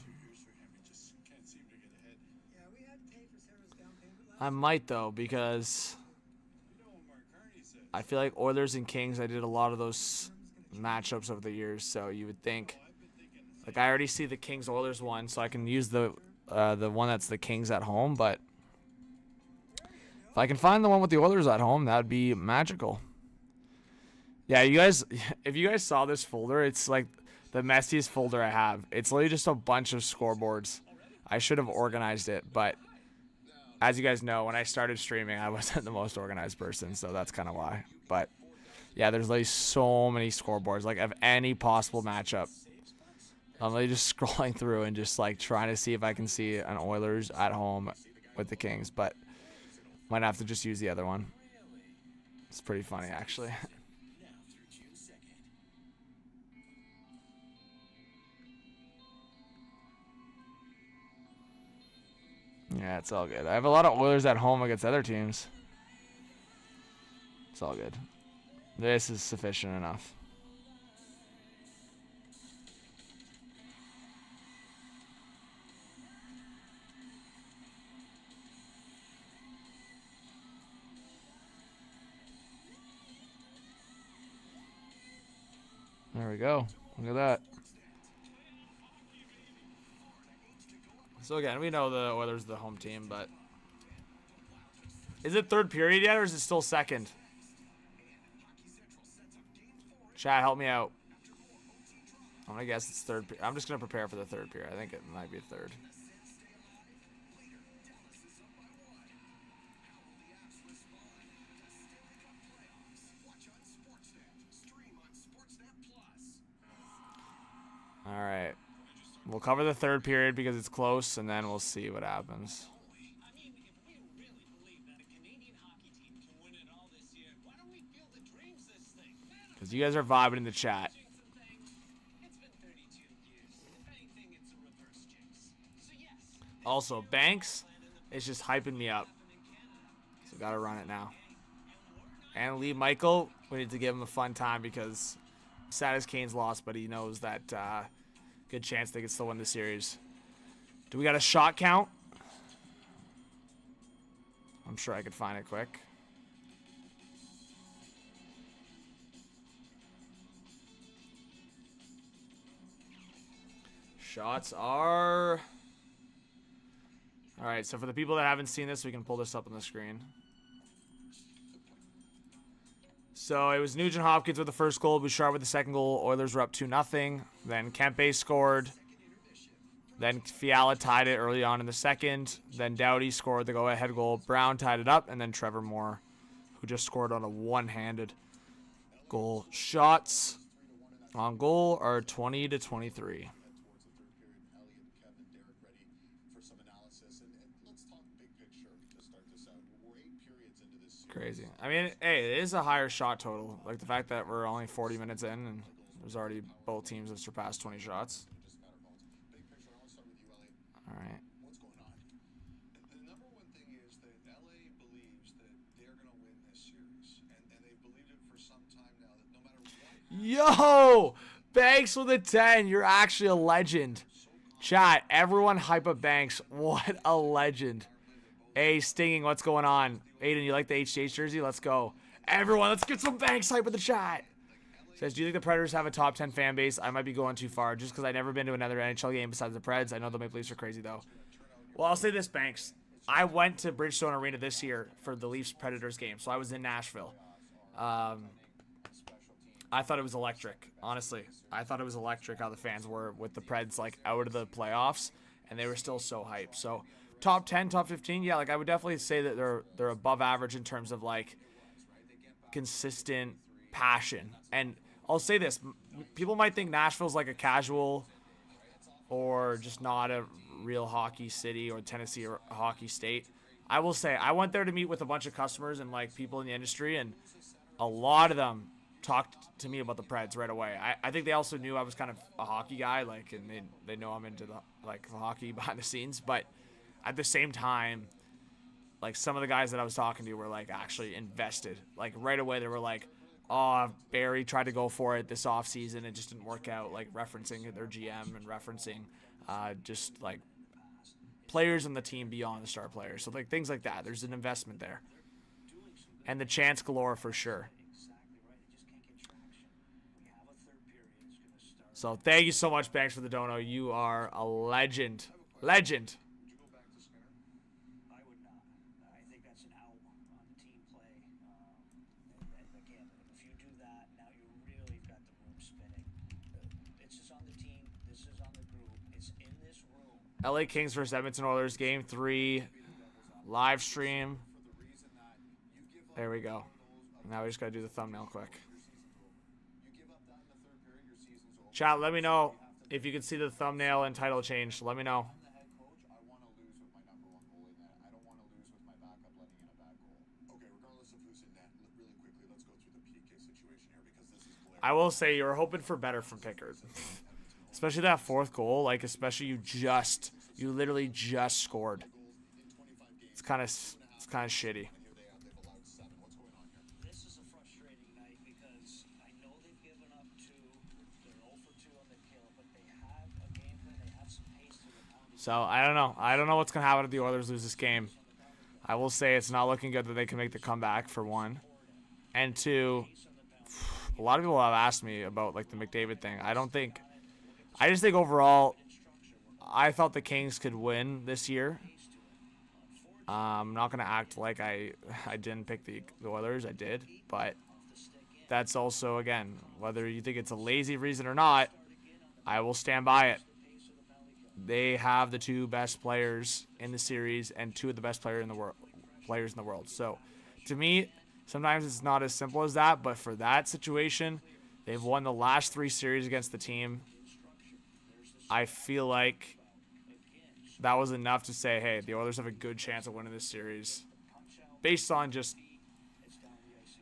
I might, though, because I feel like Oilers and Kings, I did a lot of those matchups over the years, so you would think, like, I already see the Kings Oilers one, so I can use the one that's the Kings at home, but if I can find the one with the Oilers at home, that would be magical. Yeah, you guys, if you guys saw this folder, it's like the messiest folder I have. It's literally just a bunch of scoreboards. I should have organized it, but as you guys know, when I started streaming, I wasn't the most organized person, so that's kind of why. But yeah, there's like so many scoreboards, like of any possible matchup. I'm really just scrolling through and just like trying to see if I can see an Oilers at home with the Kings, but might have to just use the other one. It's pretty funny, actually. Yeah, it's all good. I have a lot of Oilers at home against other teams. It's all good. This is sufficient enough. There we go. Look at that. So again, we know the Oilers are the home team, but is it third period yet, or is it still second? Chat, help me out. I'm gonna guess it's third. I'm just gonna prepare for the third period. I think it might be third. All right. We'll cover the third period because it's close, and then we'll see what happens. I mean, if we really believe that a Canadian hockey team can win it all this year, why don't we field the dreams this thing? Because you guys are vibing in the chat. It's been 32 years. If anything, it's a reverse jinx. So yes. Also, Banks is just hyping me up. So gotta run it now. And Lee Michael, we need to give him a fun time because sad as Kane's lost, but he knows that good chance they can still win the series. Do we got a shot count? I'm sure I could find it quick. Shots are... All right, so for the people that haven't seen this, we can pull this up on the screen. So it was Nugent Hopkins with the first goal, Bouchard with the second goal. Oilers were up 2-0. Then Kempe scored. Then Fiala tied it early on in the second. Then Doughty scored the go-ahead goal. Brown tied it up. And then Trevor Moore, who just scored on a one-handed goal. Shots on goal are 20-23. Crazy. I mean, hey, it is a higher shot total. Like the fact that we're only 40 minutes in and there's already both teams have surpassed 20 shots. All right. What's going on? The number one thing is that LA believes that they're going to win this series, and they've believed it for some time now. That no matter what. Yo, Banks with a 10. You're actually a legend. Chat, everyone hype up Banks. What a legend. Hey, Stinging, what's going on? Aiden, you like the HH jersey? Let's go. Everyone, let's get some Banks hype with the chat. Says, do you think the Predators have a top 10 fan base? I might be going too far just because I've never been to another NHL game besides the Preds. I know the Maple Leafs are crazy, though. Well, I'll say this, Banks. I went to Bridgestone Arena this year for the Leafs-Predators game, so I was in Nashville. I thought it was electric, honestly. I thought it was electric how the fans were with the Preds, like, out of the playoffs, and they were still so hyped. So, top 10, top 15, yeah, like, I would definitely say that they're above average in terms of, like, consistent passion. And I'll say this. People might think Nashville's, like, a casual or just not a real hockey city or Tennessee or a hockey state. I will say, I went there to meet with a bunch of customers and, like, people in the industry, and a lot of them talked to me about the Preds right away. I think they also knew I was kind of a hockey guy, like, and they know I'm into the hockey behind the scenes, but at the same time, like, some of the guys that I was talking to were, like, actually invested. Like, right away they were like, oh, Barry tried to go for it this offseason, it just didn't work out, like, referencing their GM and referencing just, like, players on the team beyond the star players. So, like, things like that. There's an investment there. And the chance galore for sure. So thank you so much, Banks, for the dono. You are a legend. Legend. I would not. I think that's an out on team play. Again, if you do that, now you really got the room spinning. This is on the team. This is on the group. It's in this room. LA Kings versus Edmonton Oilers, Game 3, live stream. There we go. Now we just got to do the thumbnail quick. Chat, let me know If you can see the thumbnail and title change, let me know. I'm the head coach. I want to lose with my number one goalie net. I don't want to lose with my backup letting in a bad goal. Okay, regardless of who's in net, really quickly, let's go through the PK situation here because this is glaring. I will say you were hoping for better from Pickard. Especially that fourth goal, like especially you literally just scored. It's kind of shitty. They've allowed 7. What's going on here? This is a frustrating night because I know they've given up 2. They're 0 for 2 on the kill, but they have a game plan. They have some pace to the pounding. So I don't know. I don't know what's gonna happen if the Oilers lose this game. I will say it's not looking good that they can make the comeback for one, and two. A lot of people have asked me about like the McDavid thing. I just think overall, I thought the Kings could win this year. I'm not gonna act like I didn't pick the Oilers. I did, but that's also again whether you think it's a lazy reason or not. I will stand by it. They have the 2 best players in the series and 2 of the best players in the world. So, to me, sometimes it's not as simple as that. But for that situation, they've won the last 3 series against the team. I feel like that was enough to say, hey, the Oilers have a good chance of winning this series based on just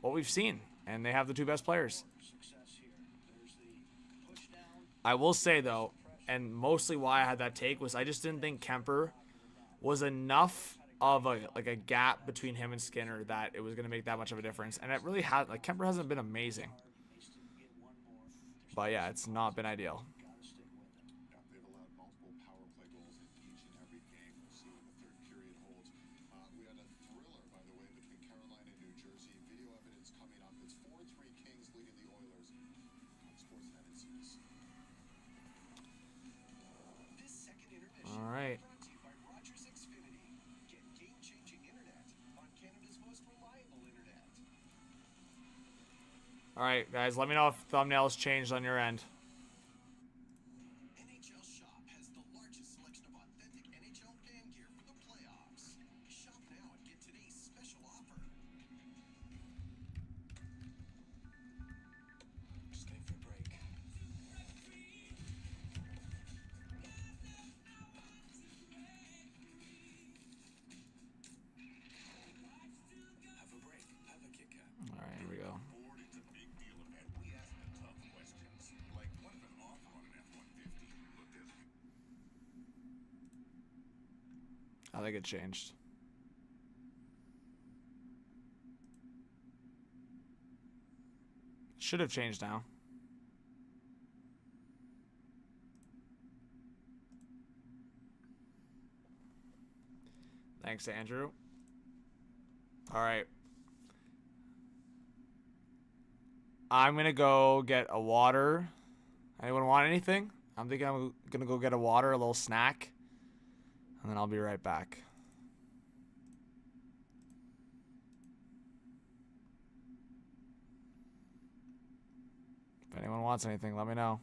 what we've seen. And they have the 2 best players. I will say, though, and mostly why I had that take was I just didn't think Kemper was enough of a gap between him and Skinner that it was going to make that much of a difference. And it really had, like, Kemper hasn't been amazing. But, yeah, it's not been ideal. They've allowed multiple power play goals in each and every game. We'll see what the third period holds. We had a thriller, by the way, between Carolina and New Jersey. Video evidence coming up. It's 4-3 Kings leading the Oilers on Sportsnet and CBC. This second intermission All right. brought to you by Rogers Xfinity. Get game-changing internet on Canada's most reliable internet. All right, guys, let me know if thumbnails changed on your end. NHL Shop has the largest selection of authentic NHL fan gear for the playoffs. Shop now and get today's special offer. Just going for a break. Have a break. Have a Kit Kat. All right, here we go. Board, it's a big deal event. We ask the tough questions. Like, what if an offer on an F-150 looked as I think it changed. Should have changed now. Thanks, Andrew. All right. I'm going to go get a water. Anyone want anything? I'm thinking I'm going to go get a water, a little snack, and then I'll be right back. If anyone wants anything, let me know.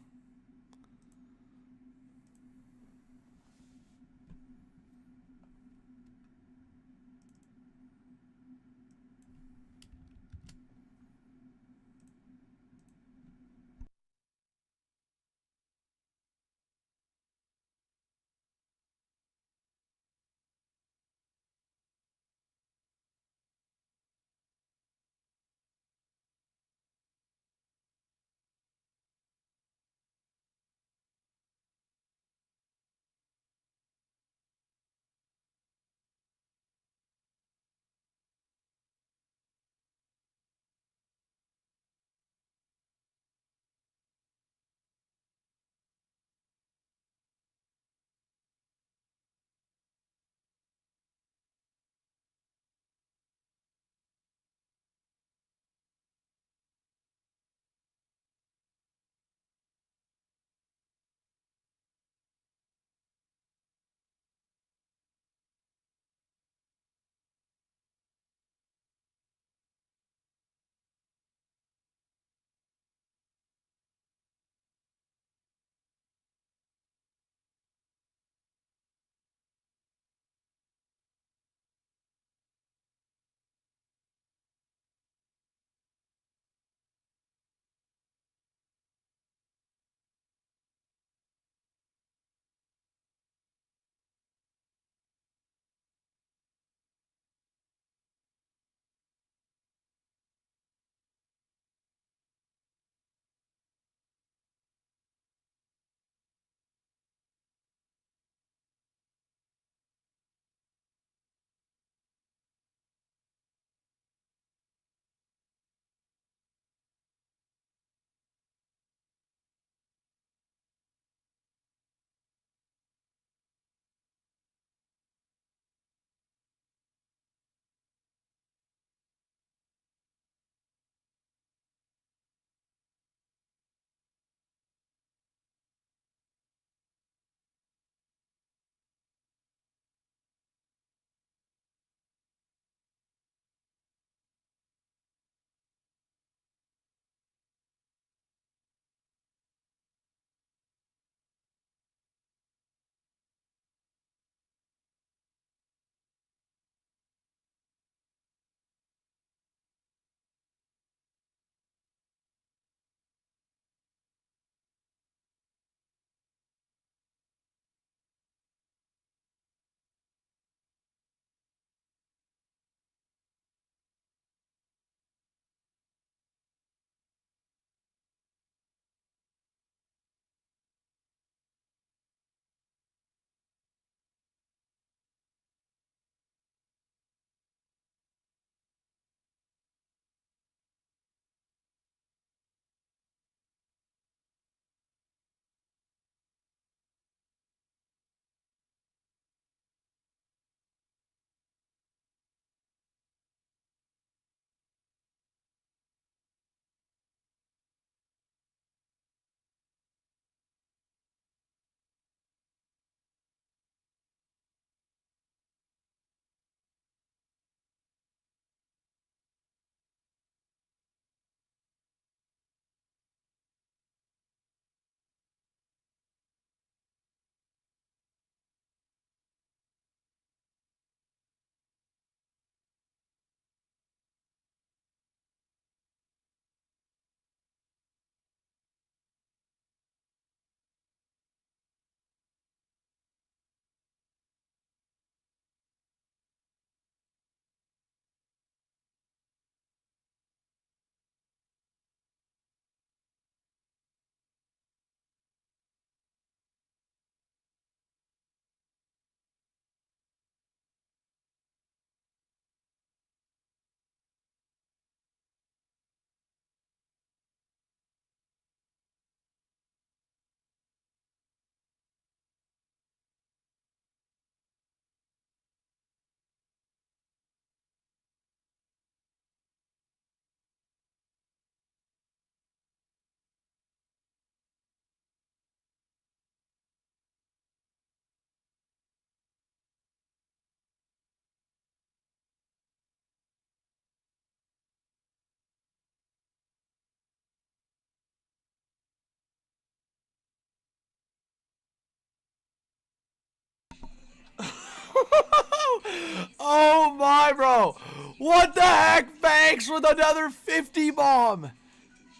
Oh my, bro. What the heck? Banks with another 50 bomb.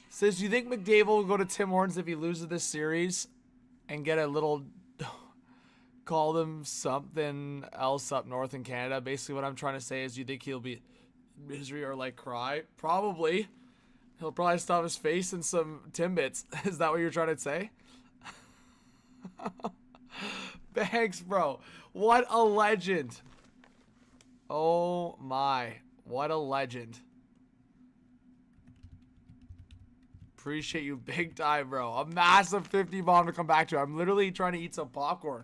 Says, do you think McDavid will go to Tim Hortons if he loses this series and get a little, call them something else up north in Canada? Basically what I'm trying to say is, do you think he'll be misery or like cry? Probably. He'll probably stuff his face in some Timbits. Is that what you're trying to say? Thanks, bro. What a legend. Oh my. What a legend. Appreciate you big time, bro. A massive 50 bomb to come back to. I'm literally trying to eat some popcorn.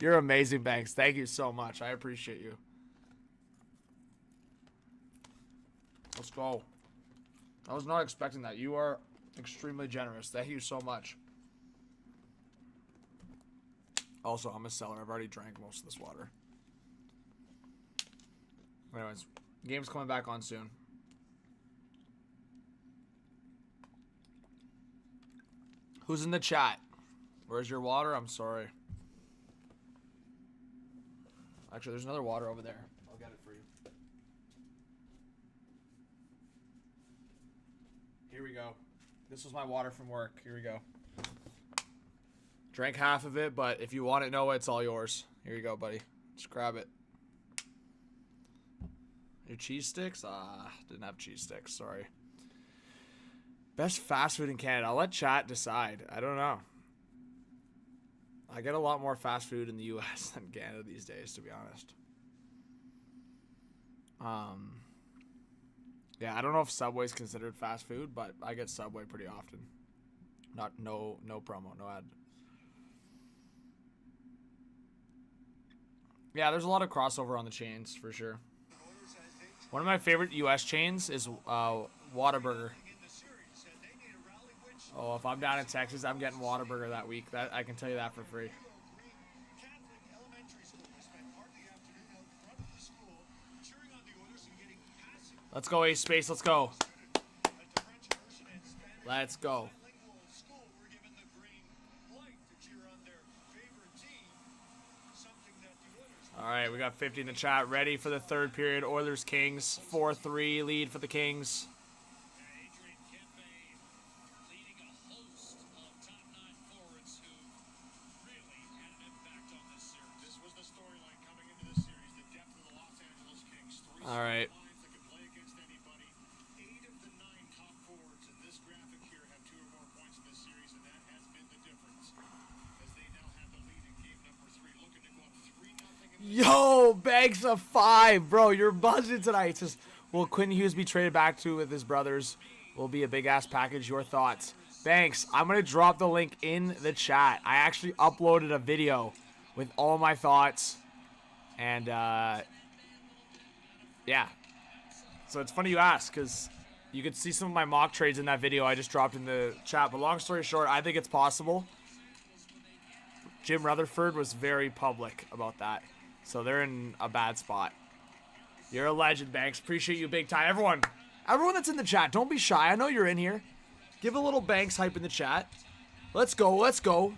You're amazing, Banks. Thank you so much. I appreciate you. Let's go. I was not expecting that. You are extremely generous. Thank you so much. Also, I'm a seller. I've already drank most of this water. Anyways, game's coming back on soon. Who's in the chat? Where's your water? I'm sorry. Actually, there's another water over there. I'll get it for you. Here we go. This was my water from work. Here we go. Drank half of it, but if you want it, Noah, it's all yours. Here you go, buddy. Just grab it. Your cheese sticks? Didn't have cheese sticks. Sorry. Best fast food in Canada. I'll let chat decide. I don't know. I get a lot more fast food in the U.S. than Canada these days, to be honest. Yeah, I don't know if Subway's considered fast food, but I get Subway pretty often. No promo, no ad. Yeah, there's a lot of crossover on the chains for sure. One of my favorite U.S. chains is Whataburger. Oh, if I'm down in Texas, I'm getting Whataburger that week. That I can tell you that for free. Let's go, Ace Space. Let's go. Let's go. All right, we got 50 in the chat. Ready for the third period. Oilers Kings 4-3 lead for the Kings. All right. Yo, Banks of 5, bro. You're buzzing tonight. It says, will Quinn Hughes be traded back to with his brothers? Will be a big ass package. Your thoughts? Banks, I'm gonna drop the link in the chat. I actually uploaded a video with all my thoughts, and yeah. So it's funny you ask, because you could see some of my mock trades in that video I just dropped in the chat. But long story short, I think it's possible. Jim Rutherford was very public about that. So they're in a bad spot. You're a legend, Banks. Appreciate you big time. Everyone that's in the chat, don't be shy. I know you're in here. Give a little Banks hype in the chat. Let's go. Let's go.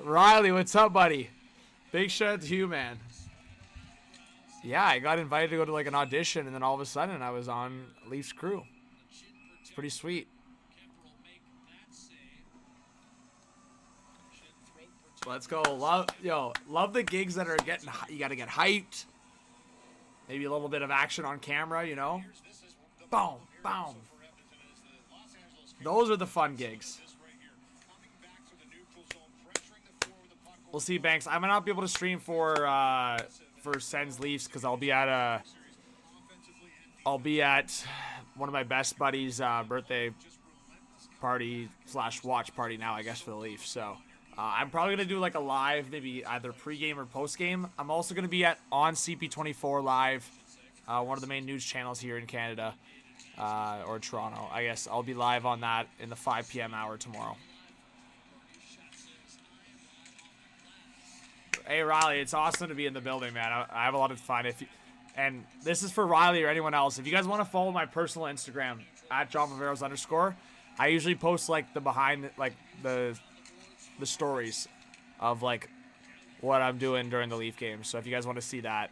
Riley, what's up, buddy? Big shout out to you, man. Yeah, I got invited to go to like an audition, and then all of a sudden I was on Leafs crew. It's pretty sweet. Let's go. Love the gigs that are getting, you got to get hyped. Maybe a little bit of action on camera, you know. Boom, boom. Those are the fun gigs. We'll see, Banks. I might not be able to stream for Sens Leafs because I'll be at one of my best buddies' birthday party / watch party now, I guess, for the Leafs. So I'm probably gonna do like a live, maybe either pregame or postgame. I'm also gonna be on CP24 live, one of the main news channels here in Canada, or Toronto. I guess I'll be live on that in the 5 p.m. hour tomorrow. Hey Riley, it's awesome to be in the building, man. I have a lot of fun. And this is for Riley or anyone else. If you guys want to follow my personal Instagram at @JohnViveiros_, I usually post like the behind, like the stories of like what I'm doing during the Leaf games. So if you guys want to see that.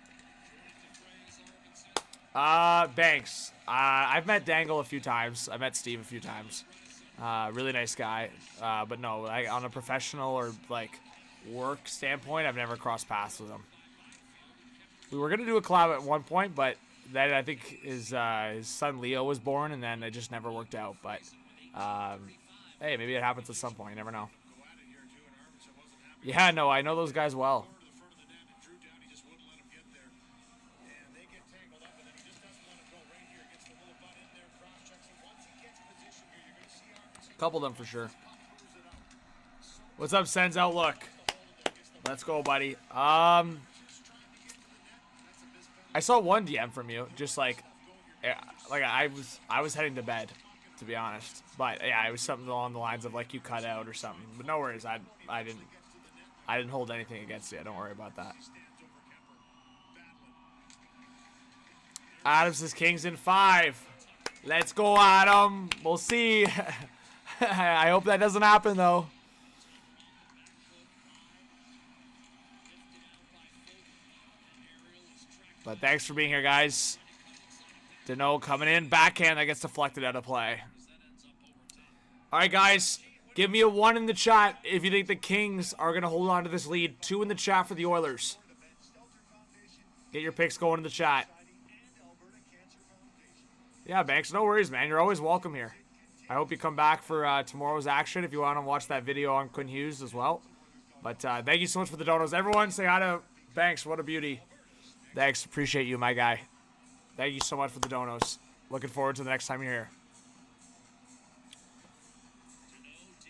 Banks. I've met Dangle a few times. I met Steve a few times. Really nice guy. But no, like on a professional or like work standpoint, I've never crossed paths with him. We were gonna do a collab at one point, but then I think his son Leo was born, and then it just never worked out. But hey, maybe it happens at some point. You never know. Yeah, no, I know those guys well. Couple of them for sure. What's up, Sen's Outlook? Let's go, buddy. I saw one DM from you, just like I was heading to bed, to be honest. But yeah, it was something along the lines of like you cut out or something. But no worries, I didn't hold anything against you. Don't worry about that. Adam says Kings in 5. Let's go, Adam. We'll see. I hope that doesn't happen, though. But thanks for being here, guys. Deneau coming in. Backhand that gets deflected out of play. All right, guys. Give me a 1 in the chat if you think the Kings are going to hold on to this lead. 2 in the chat for the Oilers. Get your picks going in the chat. Yeah, Banks, no worries, man. You're always welcome here. I hope you come back for tomorrow's action if you want to watch that video on Quinn Hughes as well. But thank you so much for the donos. Everyone, say hi to Banks. What a beauty. Thanks. Appreciate you, my guy. Thank you so much for the donos. Looking forward to the next time you're here.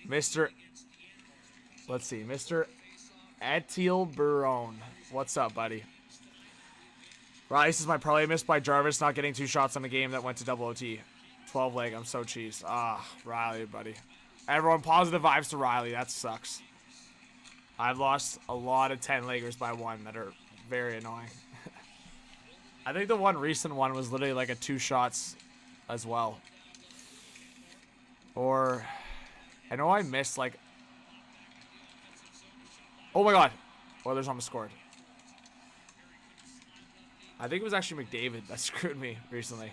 Let's see, Mr. Etiel Barone. What's up, buddy? Riley says my parlay missed by Jarvis not getting 2 shots on the game that went to double OT. 12 leg, I'm so cheesed. Riley, buddy. Everyone, positive vibes to Riley. That sucks. I've lost a lot of 10-leggers by 1 that are very annoying. I think the one recent one was literally like a 2 shots as well. Or, I know I missed like... Oh my god. Oilers almost scored. I think it was actually McDavid that screwed me recently.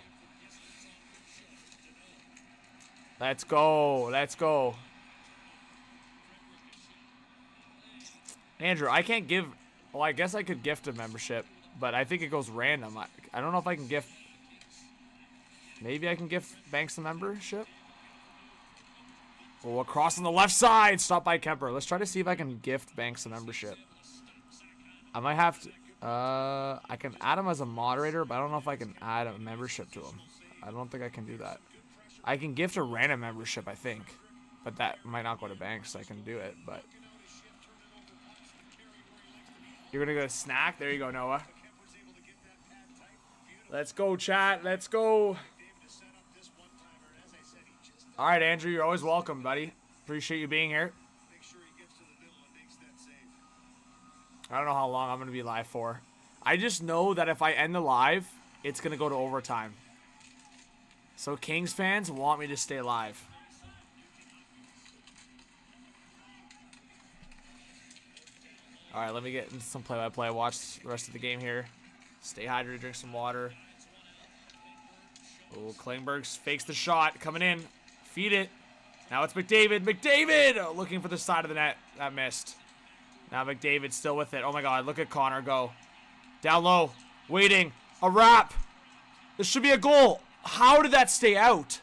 Let's go. Let's go. Andrew, I can't give... Well, I guess I could gift a membership, but I think it goes random. I don't know if I can gift... Maybe I can gift Banks a membership? Oh, across on the left side. Stop by Kemper. Let's try to see if I can gift Banks a membership. I might have to... I can add him as a moderator, but I don't know if I can add a membership to him. I don't think I can do that. I can gift a random membership, I think. But that might not go to Banks, so I can do it, but... You're gonna go snack? There you go, Noah. Let's go, chat. Let's go. Alright, Andrew, you're always welcome, buddy. Appreciate you being here. I don't know how long I'm going to be live for. I just know that if I end the live, it's going to go to overtime. So Kings fans want me to stay live. Alright, let me get into some play-by-play. Watch the rest of the game here. Stay hydrated, drink some water. Oh, Klingberg fakes the shot. Coming in. Feed it. Now it's McDavid. McDavid! Looking for the side of the net. That missed. Now McDavid's still with it. Oh my god, look at Connor go. Down low. Waiting. A wrap. This should be a goal. How did that stay out?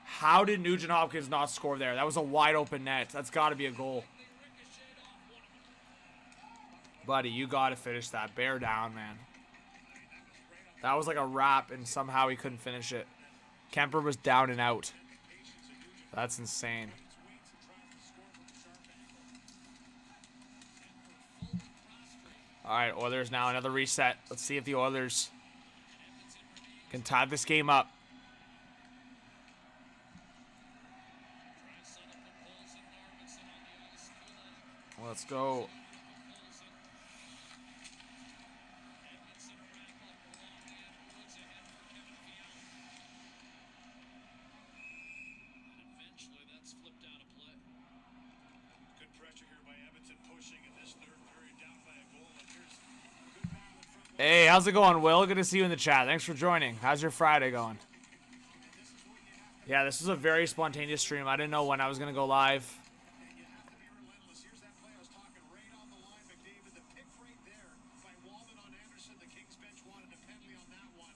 How did Nugent Hopkins not score there? That was a wide open net. That's got to be a goal. Buddy, you got to finish that. Bear down, man. That was like a wrap, and somehow he couldn't finish it. Kemper was down and out. That's insane. Alright, Oilers now another reset. Let's see if the Oilers can tie this game up. Let's go. Good pressure here by Edmonton, pushing in this third period down Hey, how's it going, Will? Good to see you in the chat. Thanks for joining. How's your Friday going? Yeah, this was a very spontaneous stream. I didn't know when I was going to go live. And you have to be relentless. Here's that play I was talking right on the line, McDavid. The pick right there by Walden on Anderson. The Kings bench wanted a penalty on that one.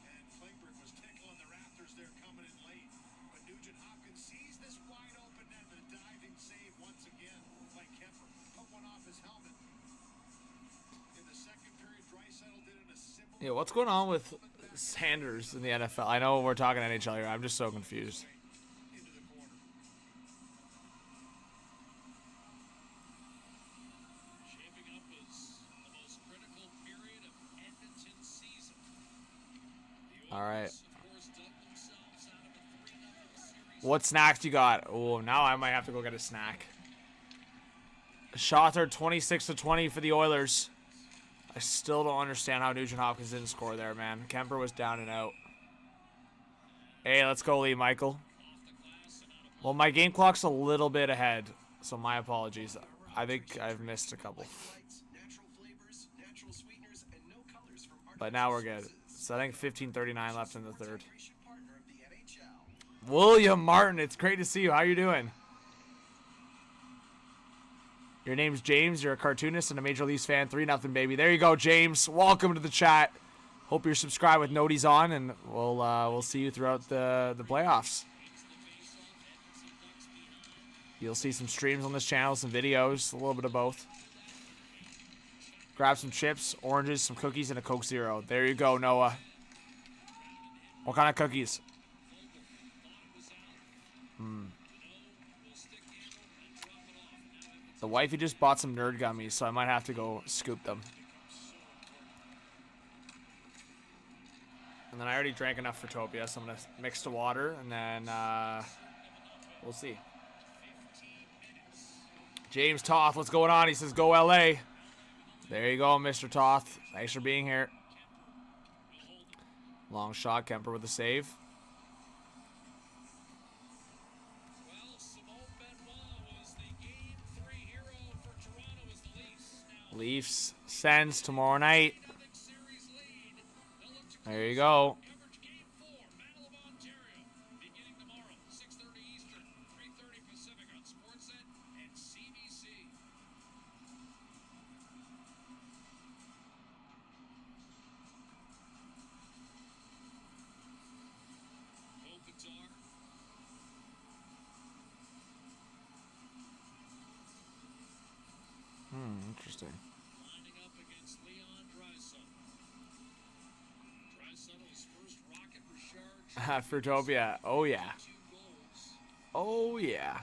And Klingberg was tickling the Raptors there coming in late. But Nugent Hopkins sees this wide open net. The diving save once again by Kemper. Took one off his helmet. In the second period, Draisaitl did in a similar... Yeah, what's going on with Sanders in the NFL? I know we're talking NHL here. I'm just so confused. into the corner. Shaping up as the most critical period of Edmonton's season. All right. Of course, dug themselves out of a 3-0 series. What snacks you got? Oh, now I might have to go get a snack. Shots are 26-20 for the Oilers. I still don't understand how Nugent Hopkins didn't score there, man. Kemper was down and out. Hey, let's go, Lee Michael. Well, my game clock's a little bit ahead, so my apologies. I think I've missed a couple. Natural flavors, natural sweeteners, and no colors from But now we're good. So I think 15:39 left in the third. arbitration partner of the NHL. William Martin, it's great to see you. How you doing? Your name's James. You're a cartoonist and a Major Leagues fan. 3-0, baby. There you go, James. Welcome to the chat. Hope you're subscribed with noties on, and we'll see you throughout the playoffs. You'll see some streams on this channel, some videos, a little bit of both. Grab some chips, oranges, some cookies, and a Coke Zero. There you go, Noah. What kind of cookies? The wifey just bought some nerd gummies, so I might have to go scoop them. And then I already drank enough Fruitopia, so I'm going to mix the water, and then we'll see. James Toth, what's going on? He says, go LA. There you go, Mr. Toth. Thanks for being here. Long shot, Kemper with the save. Well, Simone Benoit was the Game 3 hero for Toronto as the Leafs. Now, Leafs sends tomorrow night. epic series lead. They'll look to There you go. coverage Game 4, Battle of Ontario, beginning tomorrow, 6:30 Eastern, 3:30 Pacific on Sportsnet and CBC. Kopitar, Interesting. lining up against Leon Draisaitl. Draisaitl's first rocket recharge, Fruitopia. Oh, yeah. 2 goals. Oh, yeah.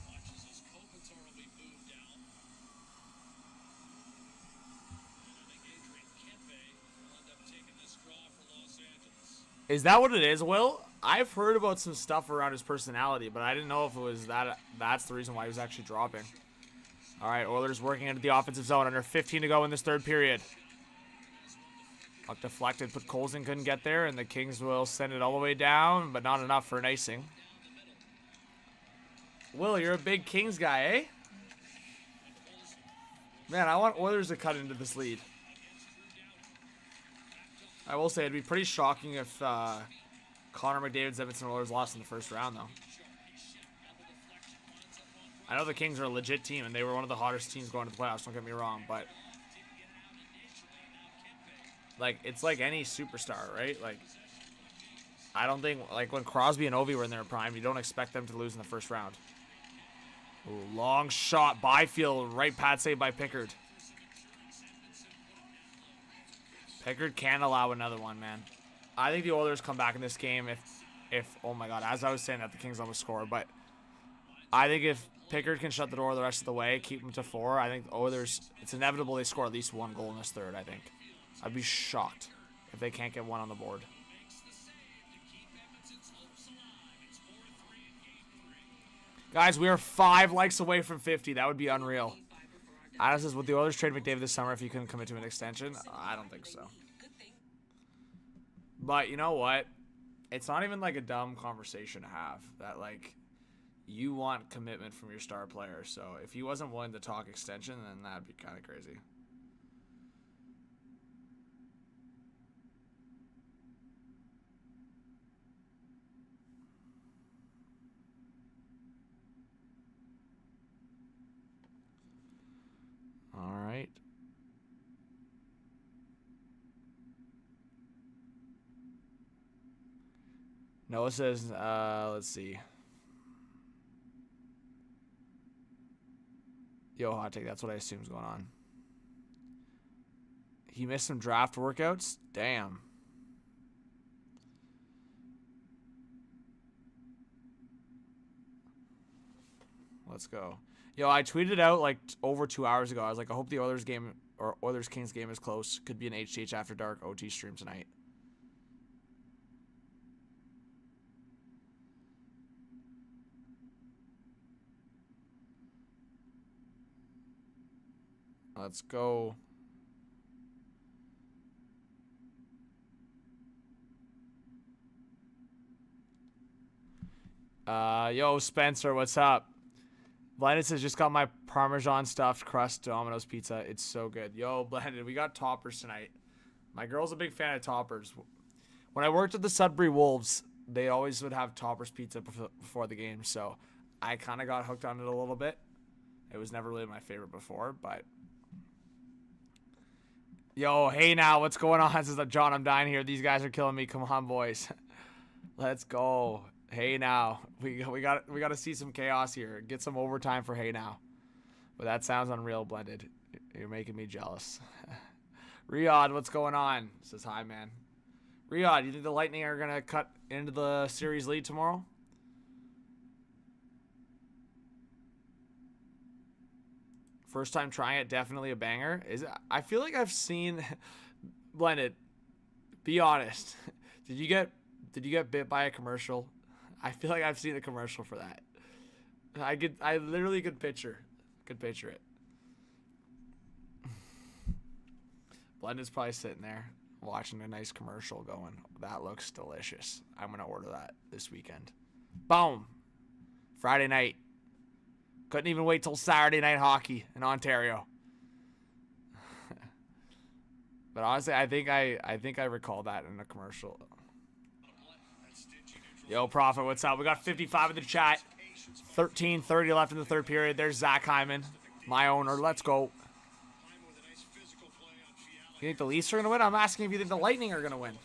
Watches as Kopitar will be moved down. And I think Adrian Kempe will end up taking this draw for Los Angeles. Is that what it is, Will? I've heard about some stuff around his personality, but I didn't know if it was that's the reason why he was actually dropping. All right, Oilers working into the offensive zone. Under 15 to go in this third period. Puck deflected, but Colson couldn't get there, and the Kings will send it all the way down, but not enough for an icing. Will, you're a big Kings guy, eh? Man, I want Oilers to cut into this lead. I will say it'd be pretty shocking if Connor McDavid's Edmonton Oilers lost in the first round, though. I know the Kings are a legit team, and they were one of the hottest teams going to the playoffs, don't get me wrong, but like, it's like any superstar, right? Like, I don't think, like, when Crosby and Ovi were in their prime, you don't expect them to lose in the first round. Ooh, long shot, Byfield, right pad save by Pickard. Pickard can't allow another one, man. I think the Oilers come back in this game if oh my god, as I was saying that the Kings almost score, but I think if Pickard can shut the door the rest of the way, keep them to 4, I think the Oilers, it's inevitable they score at least 1 goal in this third, I think. I'd be shocked if they can't get 1 on the board. Guys, we are 5 likes away from 50. That would be unreal. Adam says, would the Oilers trade McDavid this summer if he couldn't commit to an extension? I don't think so. But you know what? It's not even like a dumb conversation to have. That, like, you want commitment from your star player. So if he wasn't willing to talk extension, then that'd be kind of crazy. All right. Noah says, let's see. Yo, hot take. That's what I assume is going on. He missed some draft workouts? Damn. Let's go. Yo, I tweeted out like over 2 hours ago. I was like, I hope the Oilers game or Oilers Kings game is close. Could be an HTH After Dark OT stream tonight. Let's go. Yo, Spencer, what's up? Blended says, just got my Parmesan stuffed crust Domino's pizza. It's so good. Yo, Blended, we got toppers tonight. My girl's a big fan of toppers. When I worked at the Sudbury Wolves, they always would have toppers pizza before the game, so I kind of got hooked on it a little bit. It was never really my favorite before, but... Yo, hey now, what's going on? This is John, I'm dying here. These guys are killing me. Come on, boys. Let's go. Hey now. We got to see some chaos here. Get some overtime for hey now. But that sounds unreal, Blended. You're making me jealous. Riyadh, what's going on? Says hi, man. Riyadh, you think the Lightning are going to cut into the series lead tomorrow? First time trying it, definitely a banger. I feel like I've seen Blended. Be honest. Did you get bit by a commercial? I feel like I've seen a commercial for that. I literally could picture it. Blended's probably sitting there watching a nice commercial going, that looks delicious. I'm going to order that this weekend. Boom. Friday night. Couldn't even wait till Saturday night hockey in Ontario. But honestly, I think I recall that in a commercial. Yo, Prophet, what's up? We got 55 in the chat. 13:30 left in the third period. There's Zach Hyman, my owner. Let's go. You think the Leafs are going to win? I'm asking if you think the Lightning are going to win.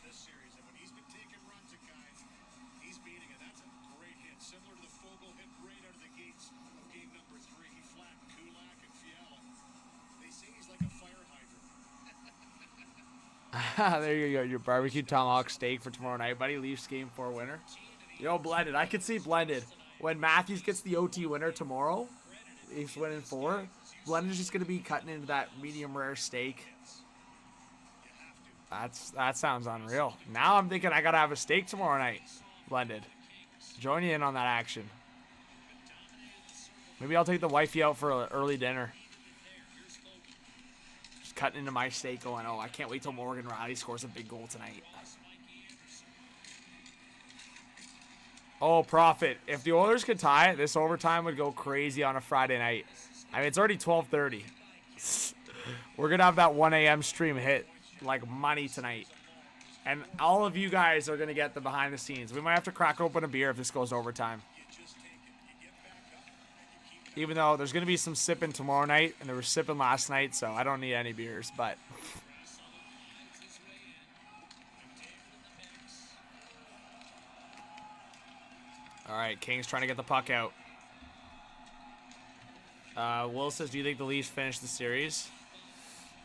There you go. Your barbecue tomahawk steak for tomorrow night, buddy. Leafs game 4 winner. Yo, Blended. I could see Blended. When Matthews gets the OT winner tomorrow, Leafs winning 4, Blended's just going to be cutting into that medium rare steak. That sounds unreal. Now I'm thinking I got to have a steak tomorrow night, Blended. Join you in on that action. Maybe I'll take the wifey out for an early dinner. Cutting into my steak going, oh, I can't wait till Morgan Riley scores a big goal tonight. Oh, Prophet. If the Oilers could tie it, this overtime would go crazy on a Friday night. I mean, it's already 12:30. We're going to have that 1 a.m. stream hit like money tonight. And all of you guys are going to get the behind the scenes. We might have to crack open a beer if this goes overtime. Even though there's going to be some sipping tomorrow night, and there was sipping last night, so I don't need any beers, but... All right, Kings trying to get the puck out. Will says, do you think the Leafs finish the series?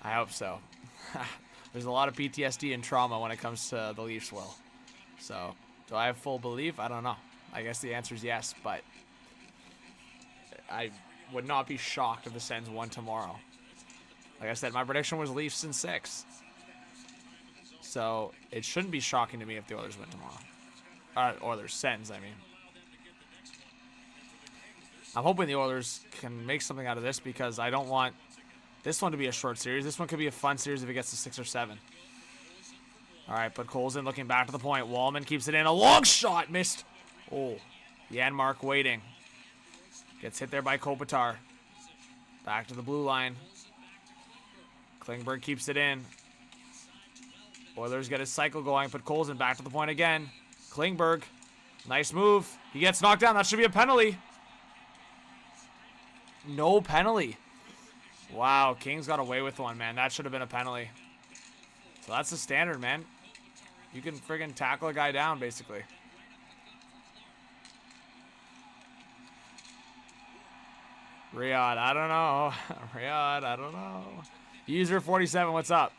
I hope so. There's a lot of PTSD and trauma when it comes to the Leafs, Will. So, do I have full belief? I don't know. I guess the answer is yes, but... I would not be shocked if the Sens won tomorrow. Like I said, my prediction was Leafs in 6. So it shouldn't be shocking to me if the Oilers win tomorrow. Oilers, Sens, I mean. I'm hoping the Oilers can make something out of this because I don't want this one to be a short series. This one could be a fun series if it gets to 6 or 7. All right, put Coles in, looking back to the point. Wallman keeps it in. A long shot, missed. Oh, Janmark waiting. Gets hit there by Kopitar. Back to the blue line. Klingberg keeps it in. Oilers get his cycle going. Put Colson back to the point again. Klingberg. Nice move. He gets knocked down. That should be a penalty. No penalty. Wow, Kings got away with one, man. That should have been a penalty. So that's the standard, man. You can friggin' tackle a guy down, basically. Riyadh, I don't know. Riyadh, I don't know. User 47, what's up?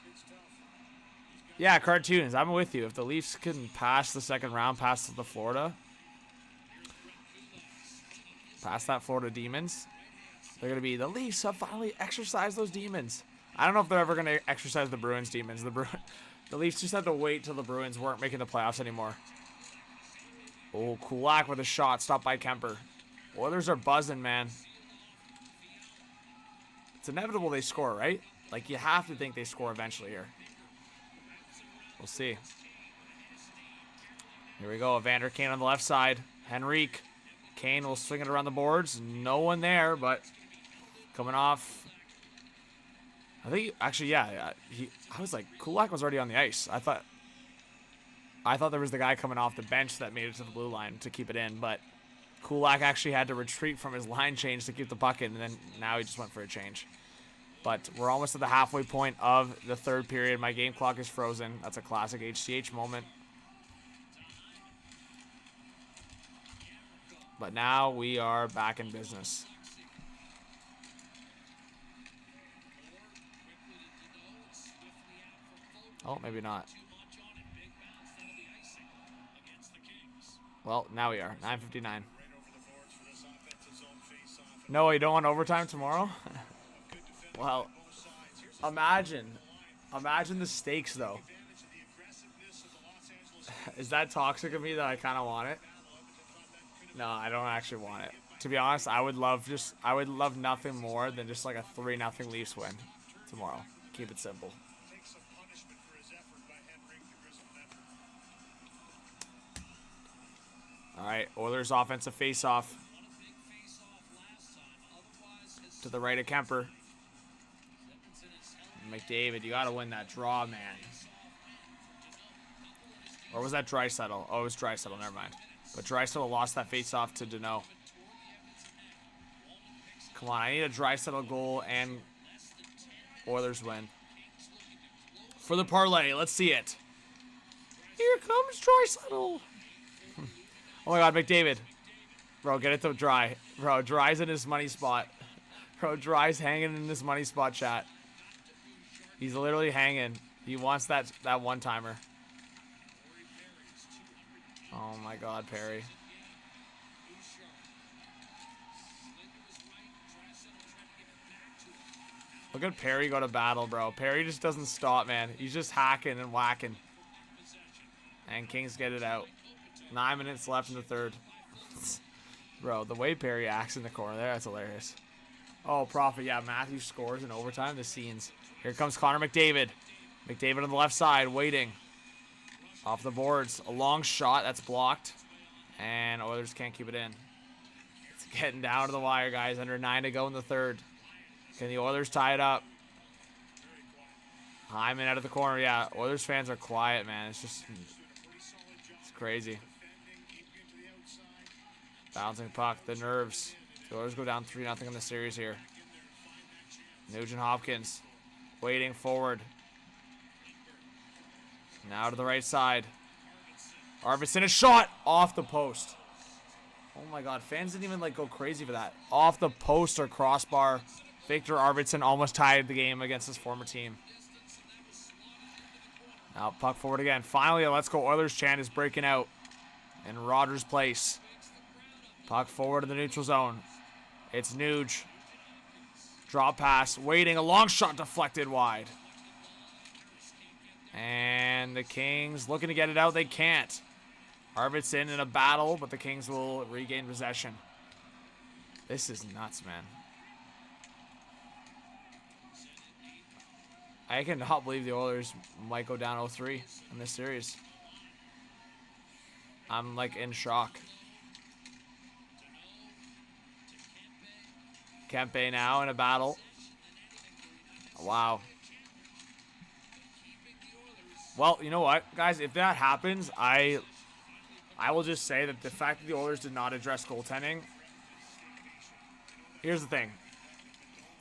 Yeah, cartoons, I'm with you. If the Leafs can pass the second round past the Florida, past that Florida Demons, they're going to be, the Leafs have finally exercised those demons. I don't know if they're ever going to exercise the Bruins demons. The Leafs just had to wait till the Bruins weren't making the playoffs anymore. Oh, Kulak with a shot, stopped by Kemper. Oilers are buzzing, man. It's inevitable they score, right? Like, you have to think they score eventually here. We'll see. Here we go. Evander Kane on the left side. Henrique. Kane will swing it around the boards. No one there, but coming off. I think, actually, yeah. I was like, Kulak was already on the ice. I thought there was the guy coming off the bench that made it to the blue line to keep it in, but Kulak actually had to retreat from his line change to keep the puck in, and then now he just went for a change. But we're almost at the halfway point of the third period. My game clock is frozen. That's a classic HCH moment. But now we are back in business. Oh, maybe not. Well, now we are. 9:59. No, you don't want overtime tomorrow? Well, imagine the stakes, though. Is that toxic of me that I kind of want it? No, I don't actually want it. To be honest, I would love nothing more than just like a 3-0 Leafs win tomorrow. Keep it simple. All right, Oilers offensive face-off. To the right of Kemper. McDavid, you got to win that draw, man. Or was that Draisaitl? Oh, it was Draisaitl, never mind. But Draisaitl lost that face-off to Danault. Come on, I need a Draisaitl goal and Oilers win. For the parlay, let's see it. Here comes Draisaitl. Oh my God, McDavid. Bro, get it to Dry. Bro, Dry's in his money spot. Bro, Dry's hanging in this money spot, chat. He's literally hanging. He wants that one-timer. Oh my God, Perry. Look at Perry go to battle, bro. Perry just doesn't stop, man. He's just hacking and whacking. And Kings get it out. 9 minutes left in the third. Bro, the way Perry acts in the corner there, that's hilarious. Oh, Prophet, yeah, Matthews scores in overtime. The scenes. Here comes Connor McDavid. McDavid on the left side, waiting. Off the boards. A long shot, that's blocked. And Oilers can't keep it in. It's getting down to the wire, guys. Under 9 to go in the third. Can the Oilers tie it up? Hyman out of the corner. Yeah, Oilers fans are quiet, man. It's crazy. Bouncing puck, the nerves. The Oilers go down 3-0 in the series here. Nugent Hopkins waiting forward. Now to the right side. Arvidsson, a shot off the post. Oh my God, fans didn't even go crazy for that. Off the post or crossbar. Victor Arvidsson almost tied the game against his former team. Now puck forward again. Finally, a Let's Go Oilers chant is breaking out in Rogers Place. Puck forward to the neutral zone. It's Nuge. Drop pass, waiting. A long shot deflected wide. And the Kings looking to get it out. They can't. Arvidsson in a battle, but the Kings will regain possession. This is nuts, man. I cannot believe the Oilers might go down 0-3 in this series. I'm in shock. Kempe now in a battle. Wow. Well, you know what, guys? If that happens, I will just say that the fact that the Oilers did not address goaltending. Here's the thing.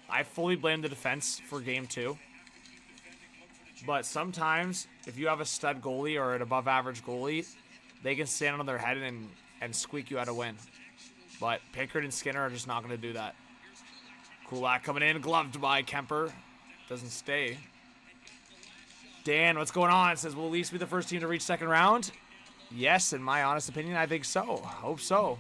I fully blame the defense for game 2. But sometimes, if you have a stud goalie or an above-average goalie, they can stand on their head and squeak you out a win. But Pickard and Skinner are just not going to do that. Kulak coming in, gloved by Kemper. Doesn't stay. Dan, what's going on? It says, will Leafs be the first team to reach second round? Yes, in my honest opinion, I think so. Hope so.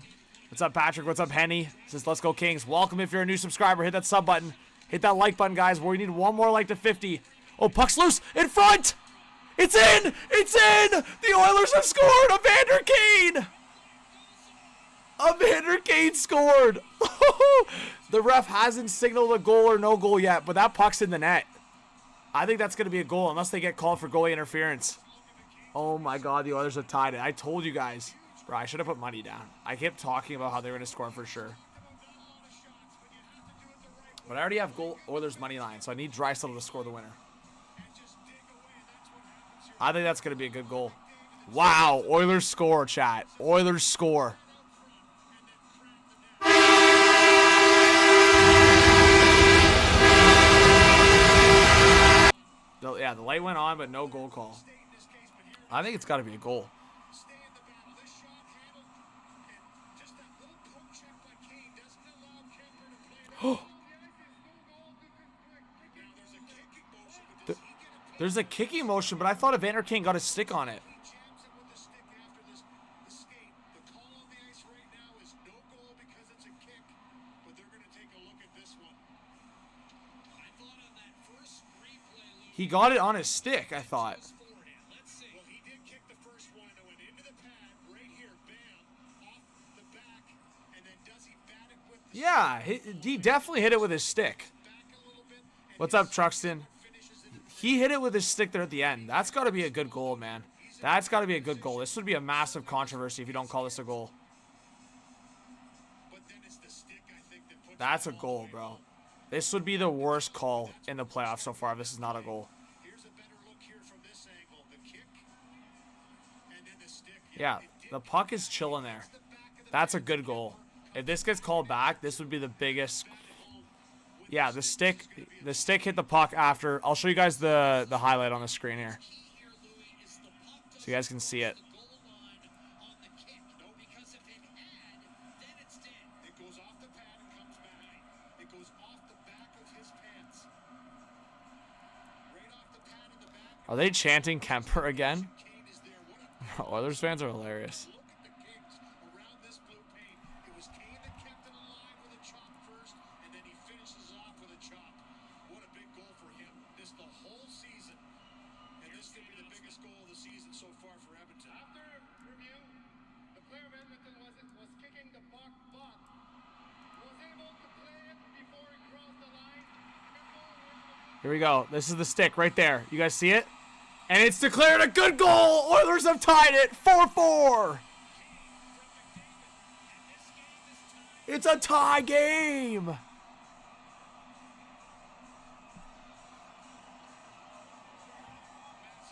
What's up, Patrick? What's up, Henny? Says, let's go, Kings. Welcome if you're a new subscriber. Hit that sub button. Hit that like button, guys. We need one more like to 50. Oh, puck's loose. In front. It's in. It's in. The Oilers have scored. Evander Kane. Evander Kane scored. The ref hasn't signaled a goal or no goal yet, but that puck's in the net. I think that's going to be a goal unless they get called for goalie interference. Oh, my God. The Oilers have tied it. I told you guys. Bro, I should have put money down. I kept talking about how they were going to score for sure. But I already have Oilers money line, so I need Draisaitl to score the winner. I think that's going to be a good goal. Wow. Oilers score, chat. Oilers score. Yeah, the light went on, but no goal call. I think it's got to be a goal. There's a kicking motion, but I thought Evander Kane got a stick on it. He got it on his stick, I thought. Yeah, he definitely hit it with his stick. What's up, Truxton? He hit it with his stick there at the end. That's got to be a good goal, man. That's got to be a good goal. This would be a massive controversy if you don't call this a goal. That's a goal, bro. This would be the worst call in the playoffs so far if this is not a goal. Yeah, the puck is chilling there. That's a good goal. If this gets called back, this would be the biggest. Yeah, the stick hit the puck after. I'll show you guys the highlight on the screen here, so you guys can see it. Are they chanting Kemper again? Oilers fans are hilarious. Here we go. This is the stick right there. You guys see it? And it's declared a good goal. Oilers have tied it 4-4. It's a tie game.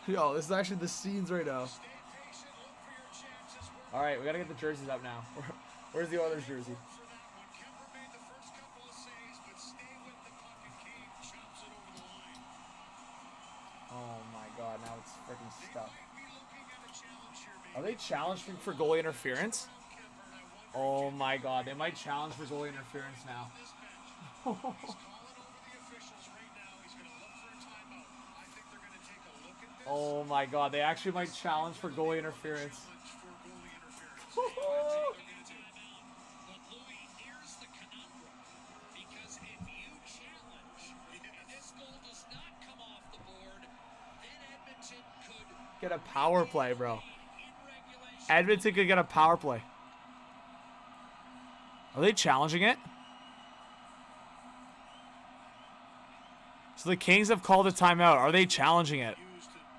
Yo, this is actually the scenes right now. All right, we got to get the jerseys up now. Where's the Oilers jersey? Oh my God, now it's freaking stuck. Are they challenging for goalie interference? Oh my God, they might challenge for goalie interference now. Oh my God, they actually might challenge for goalie interference. Get a power play, bro. Edmonton could get a power play. Are they challenging it? So the Kings have called a timeout. Are they challenging it?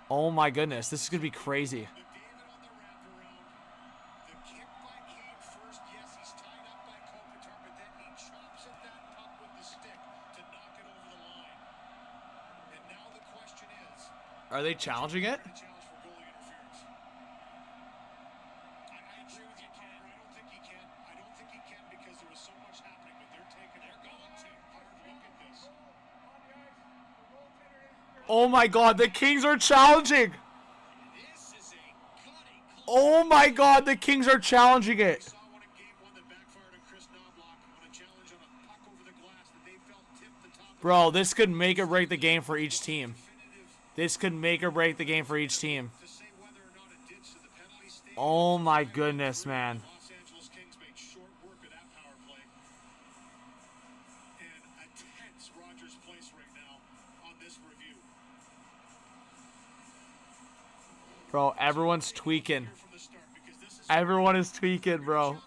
Oh my goodness, this is gonna be crazy. Are they challenging it? Challenge for goalie interference. I agree with you, Ken. I don't think he can. I don't think he can because there was so much happening, but they're going to. Hard look at this. Oh my God, the Kings are challenging. Oh my God, the Kings are challenging it. Saw one in game one that backfired on Chris Knobloch on a challenge on a puck over the glass that they felt tipped the top. Bro, this could make or break the game for each team. This could make or break the game for each team. To say whether or not it did to the penalty stage. Oh my goodness, man. Los Angeles Kings made short work of that power play. And a tense Rogers Place right now on this review. Bro, everyone's tweaking. From the start because this is Everyone is tweaking, bro.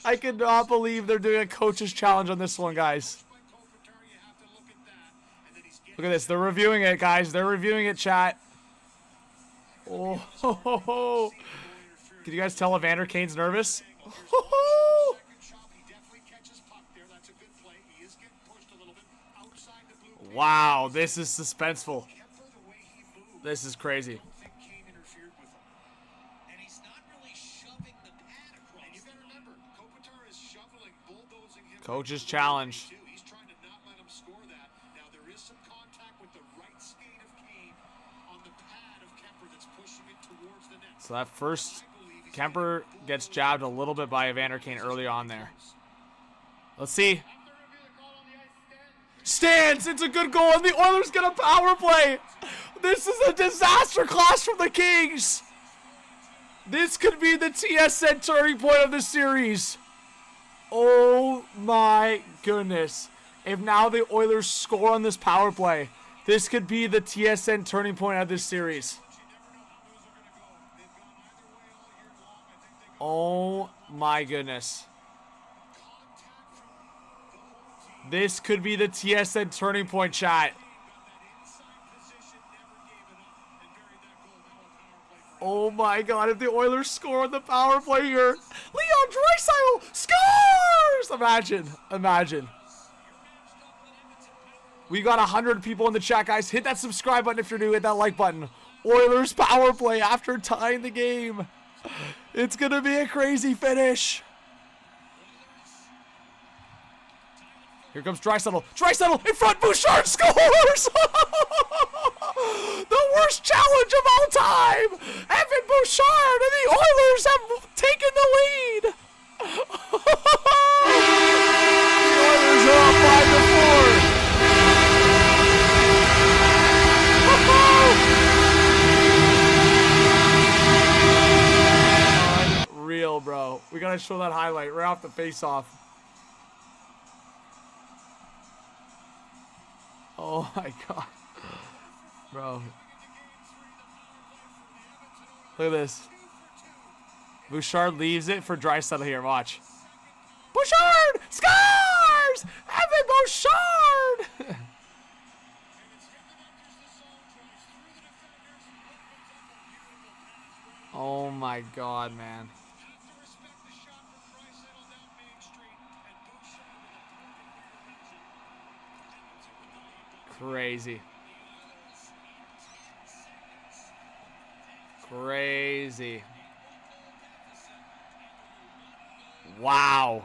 I cannot believe they're doing a coach's challenge on this one, guys. by Kopitar, you have to look at that. And then he's getting Look at this. They're reviewing it, guys. They're reviewing it, chat. Oh. Can you guys tell Evander Kane's nervous? second shot. He definitely catches puck there. That's a good play. He is getting pushed a little bit outside the blue paint. Wow, this is suspenseful. Kemper, the way he moved, This is crazy. I don't think Kane interfered with him. And he's not really shoving the pad across. And you got to remember, Kopitar is shoveling, bulldozing him. Coach's challenge. Too. He's trying to not let him score that. Now there is some contact with the right skate of Kane on the pad of Kemper that's pushing it towards the net. So that first, I believe he's Kemper gets jabbed a little bit by Evander Kane early on there. Let's see. Stands. It's a good goal, and the Oilers get a power play. This is a disaster class from the Kings. This could be the TSN turning point of the series. Oh my goodness. If now the Oilers score on this power play, this could be the TSN turning point of this series. Oh my goodness. This could be the TSN turning point, chat. Oh my God, if the Oilers score on the power play here. Leon Draisaitl scores! Imagine. We got 100 people in the chat, guys. Hit that subscribe button if you're new. Hit that like button. Oilers power play after tying the game. It's going to be a crazy finish. Here comes Draisaitl. Draisaitl in front. Bouchard scores! The worst challenge of all time! Evan Bouchard and the Oilers have taken the lead! The Oilers are up 5-4. Unreal, bro. We gotta show that highlight right off the face-off. Oh my God. Bro. Look at this. Bouchard leaves it for Draisaitl here. Watch. Bouchard scores! Evan Bouchard! Oh my God, man. Crazy. Crazy. Wow.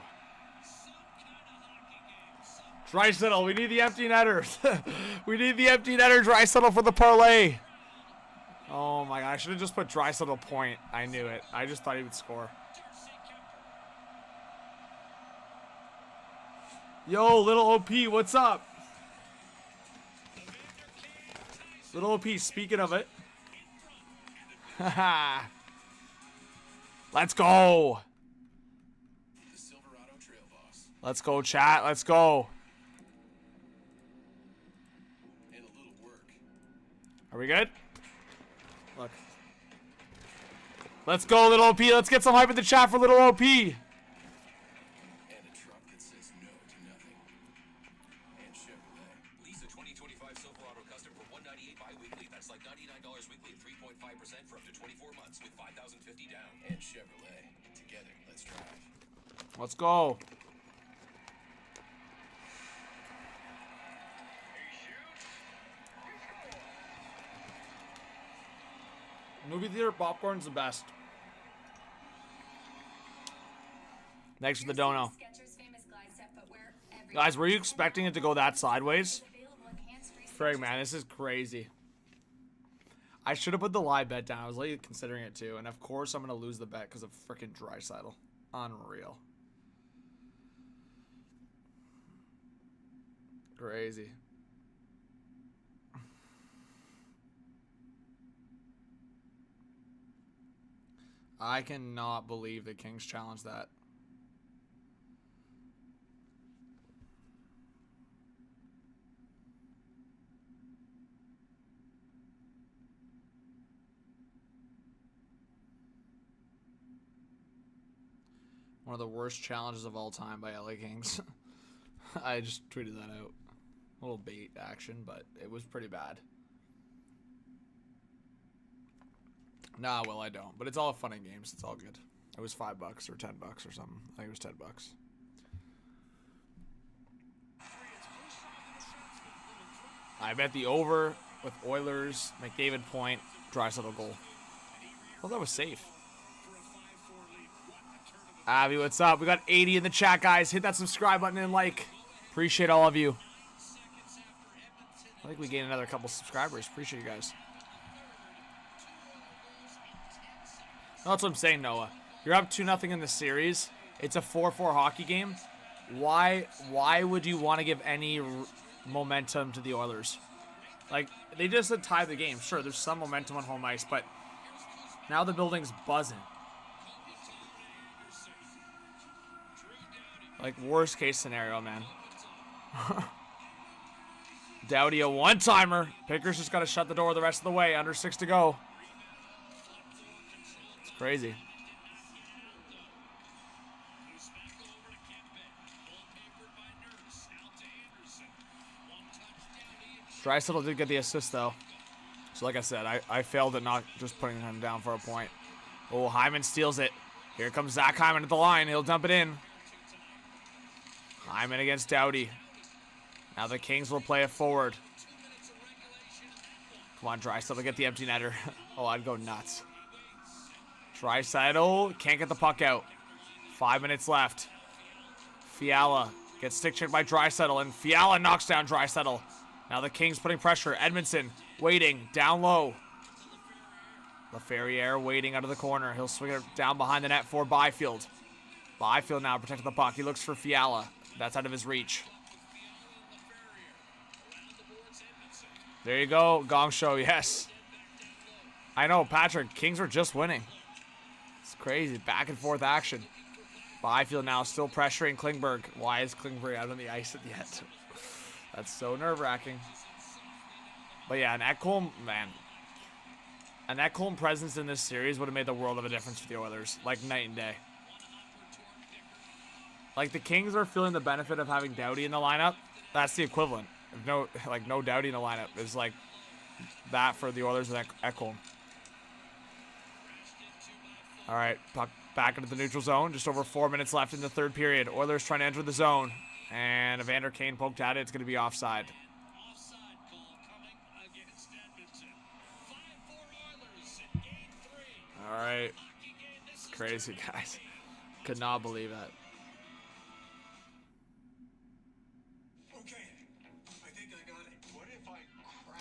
Draisaitl, we need the empty netters. We need the empty netter, Draisaitl, for the parlay. Oh my God, I should have just put Draisaitl point. I knew it. I just thought he would score. Yo, little OP, what's up? Little OP, speaking of it. Let's go. The Silverado Trail Boss. Let's go, chat. Let's go. And a little work. Are we good? Look. Let's go, little OP. Let's get some hype in the chat for little OP. And a truck that says no to nothing. And Chevrolet. Lease a 2025 Silverado Custom for $198 bi-weekly. That's like $99 weekly, 3.5% for up to 24 months with $5,050 down. And Chevrolet. Together, let's drive. Let's go. Movie theater popcorn's the best. Thanks for the dono. Guys, were you expecting it to go that sideways? Frig, man, this is crazy. I should have put the live bet down. I was late considering it too. And of course, I'm going to lose the bet because of freaking Draisaitl. Unreal. Crazy. I cannot believe the Kings challenged that. One of the worst challenges of all time by LA Kings. I just tweeted that out. A little bait action, but it was pretty bad. Nah, well, I don't. But it's all fun and games. It's all good. It was $5 or $10 or something. I think it was $10. I bet the over with Oilers, McDavid point, Draisaitl goal. I thought that was safe. Abby, what's up? We got 80 in the chat, guys. Hit that subscribe button and like. Appreciate all of you. I think we gained another couple subscribers. Appreciate you guys. That's what I'm saying, Noah. You're up 2-0 in the series. It's a 4-4 hockey game. Why would you want to give any momentum to the Oilers? Like, they just tied the game. Sure, there's some momentum on home ice, but now the building's buzzing. Like, worst case scenario, man. Doughty, a one-timer. Pickers just got to shut the door the rest of the way. Under 6 to go. It's crazy. Draisaitl did get the assist, though. So, like I said, I failed at not just putting him down for a point. Oh, Hyman steals it. Here comes Zach Hyman at the line. He'll dump it in. Hyman against Doughty. Now the Kings will play it forward. Come on, Draisaitl, get the empty netter. Oh, I'd go nuts. Draisaitl can't get the puck out. 5 minutes left. Fiala gets stick checked by Draisaitl, and Fiala knocks down Draisaitl. Now the Kings putting pressure. Edmondson waiting down low. LaFerriere waiting out of the corner. He'll swing it down behind the net for Byfield. Byfield now protecting the puck. He looks for Fiala. That's out of his reach. There you go, Gong Show, yes. I know, Patrick, Kings are just winning. It's crazy, back and forth action. Byfield now still pressuring Klingberg. Why is Klingberg out on the ice at the end? That's so nerve-wracking. But yeah, an Ekholm, man. An Ekholm presence in this series would have made the world of a difference for the Oilers. Like night and day. Like, the Kings are feeling the benefit of having Doughty in the lineup. That's the equivalent. No Doughty in the lineup is like that for the Oilers with Ekholm. All right, puck back into the neutral zone. Just over 4 minutes left in the third period. Oilers trying to enter the zone. And Evander Kane poked at it. It's going to be offside. All right. It's crazy, guys. Could not believe that.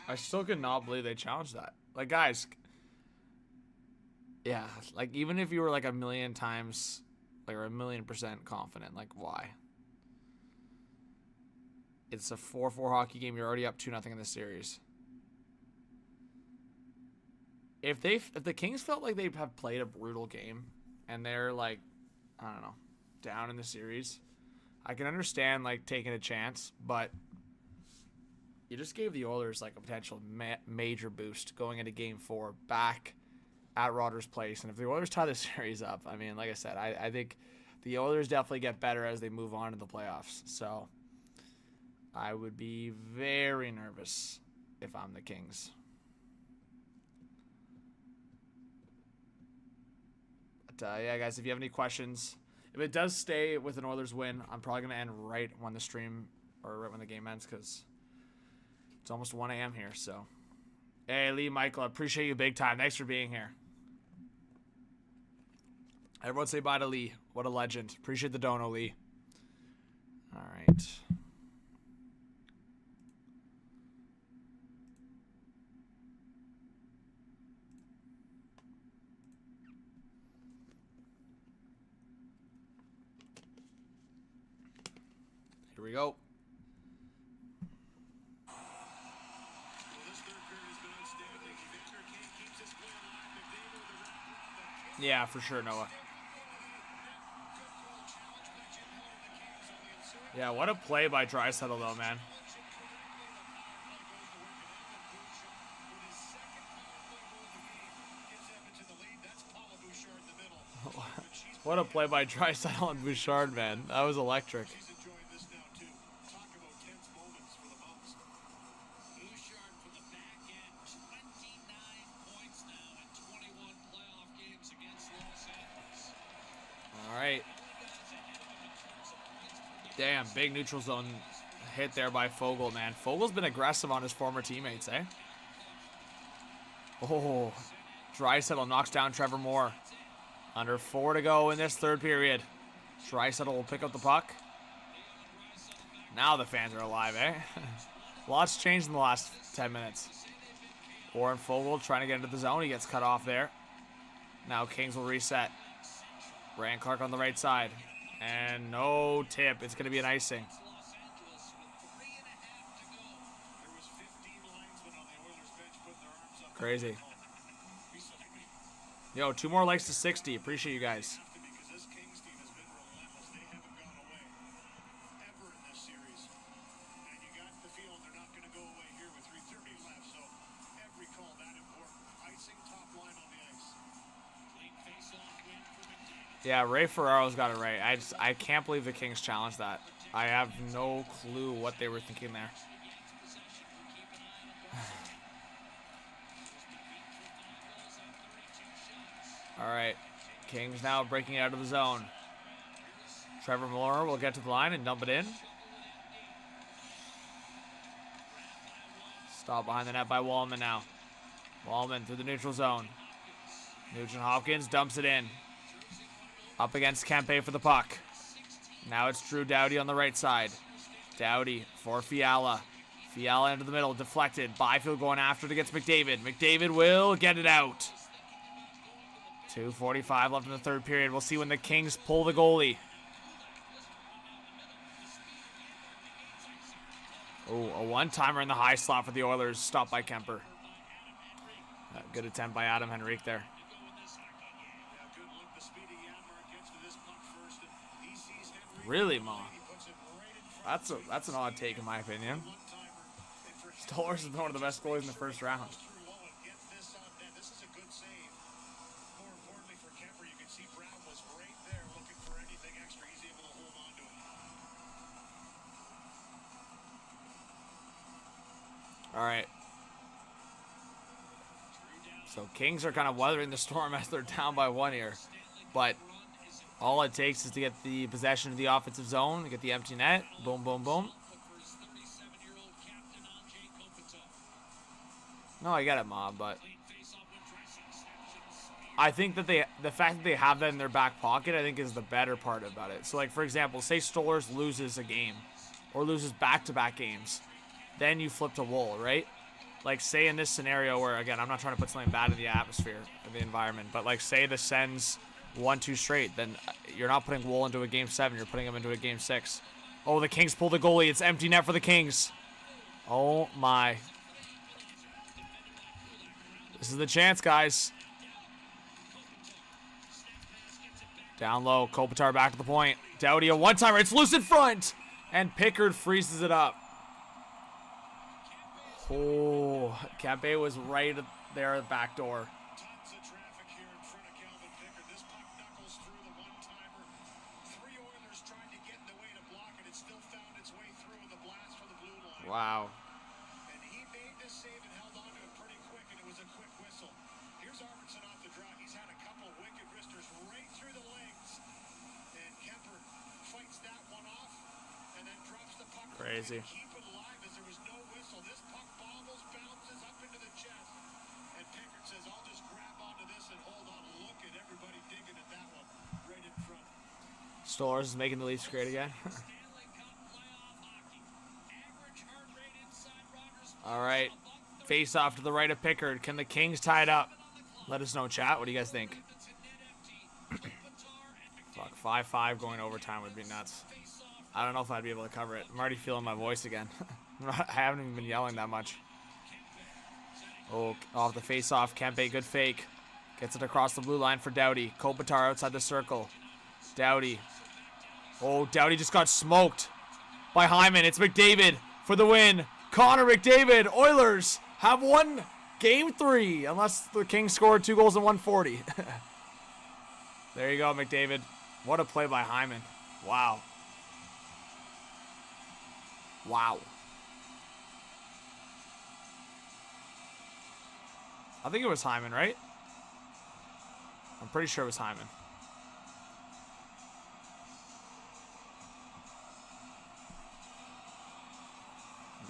I still could not believe they challenged that. Like, guys, yeah, like, even if you were, like, a million times, like, or 1,000,000% confident, like, why? It's a 4-4 hockey game. You're already up 2-0 in the series. If the Kings felt like they have played a brutal game and they're, like, I don't know, down in the series, I can understand, like, taking a chance, but you just gave the Oilers, like, a potential major boost going into Game 4 back at Rogers Place. And if the Oilers tie the series up, I mean, like I said, I think the Oilers definitely get better as they move on to the playoffs. So I would be very nervous if I'm the Kings. But, yeah, guys, if you have any questions, if it does stay with an Oilers win, I'm probably going to end right when the stream or right when the game ends because it's almost 1 a.m. here, so. Hey, Lee Michael, I appreciate you big time. Thanks for being here. Everyone say bye to Lee. What a legend. Appreciate the dono, Lee. All right. Here we go. Yeah, for sure, Noah. Yeah, what a play by Draisaitl, though, man. What a play by Draisaitl and Bouchard, man. That was electric. All right. Damn, big neutral zone hit there by Fogel, man. Fogel's been aggressive on his former teammates, eh? Oh, Draisaitl knocks down Trevor Moore. Under 4 to go in this third period. Draisaitl will pick up the puck. Now the fans are alive, eh? Lots changed in the last 10 minutes. Warren Fogle trying to get into the zone. He gets cut off there. Now Kings will reset. Rand Clark on the right side. And no tip. It's going to be an icing. Crazy. Yo, 2 more likes to 60. Appreciate you guys. Yeah, Ray Ferraro's got it right. I can't believe the Kings challenged that. I have no clue what they were thinking there. All right, Kings now breaking out of the zone. Trevor Moore will get to the line and dump it in. Stop behind the net by Wallman now. Wallman through the neutral zone. Nugent Hopkins dumps it in. Up against Kempe for the puck. Now it's Drew Doughty on the right side. Doughty for Fiala. Fiala into the middle, deflected. Byfield going after it against McDavid. McDavid will get it out. 2:45 left in the third period. We'll see when the Kings pull the goalie. Oh, a one-timer in the high slot for the Oilers. Stopped by Kemper. Good attempt by Adam Henrique there. Really, Ma? That's an odd take in my opinion. Stolarz is one of the best goalies in the first round. All right. So Kings are kind of weathering the storm as they're down by 1 here, but all it takes is to get the possession of the offensive zone, get the empty net. Boom, boom, boom. No, I get it, Mom, but I think that the fact that they have that in their back pocket, I think is the better part about it. So, like, for example, say Stolarz loses a game or loses back-to-back games. Then you flip to Wool, right? Like, say in this scenario where, again, I'm not trying to put something bad in the atmosphere, in the environment, but, like, say the Sens 1-2 straight, then you're not putting Wool into a game 7, you're putting him into a game 6. Oh, the Kings pull the goalie. It's empty net for the Kings. Oh, my. This is the chance, guys. Down low. Kopitar back to the point. Doughty a one-timer. It's loose in front. And Pickard freezes it up. Oh, Kempe was right there at the back door. Tons of traffic here in front of Calvin Pickard. This puck knuckles through the one-timer. 3 Oilers tried to get in the way to block it. It still found its way through in the blast for the blue line. Wow. And he made this save and held on to it pretty quick, and it was a quick whistle. Here's Arvidsson off the draw. He's had a couple of wicked wristers right through the legs. And Kemper fights that one off and then drops the puck. Crazy. Keep it alive as there was no whistle. This puck bobbles, bounces up into the chest. And Pickard says, I'll just grab onto this and hold on. Look at everybody digging at that one. Stores is making the Leafs great again. All right. Face off to the right of Pickard. Can the Kings tie it up? Let us know, chat. What do you guys think? Fuck, 5-5 going overtime would be nuts. I don't know if I'd be able to cover it. I'm already feeling my voice again. I haven't even been yelling that much. Oh, off the face-off. Kempe, good fake. Gets it across the blue line for Doughty. Kopitar outside the circle. Doughty. Oh, Doughty just got smoked by Hyman. It's McDavid for the win. Connor McDavid. Oilers have won Game 3. Unless the Kings scored 2 goals in 140. There you go, McDavid. What a play by Hyman. Wow. Wow. I think it was Hyman, right? I'm pretty sure it was Hyman.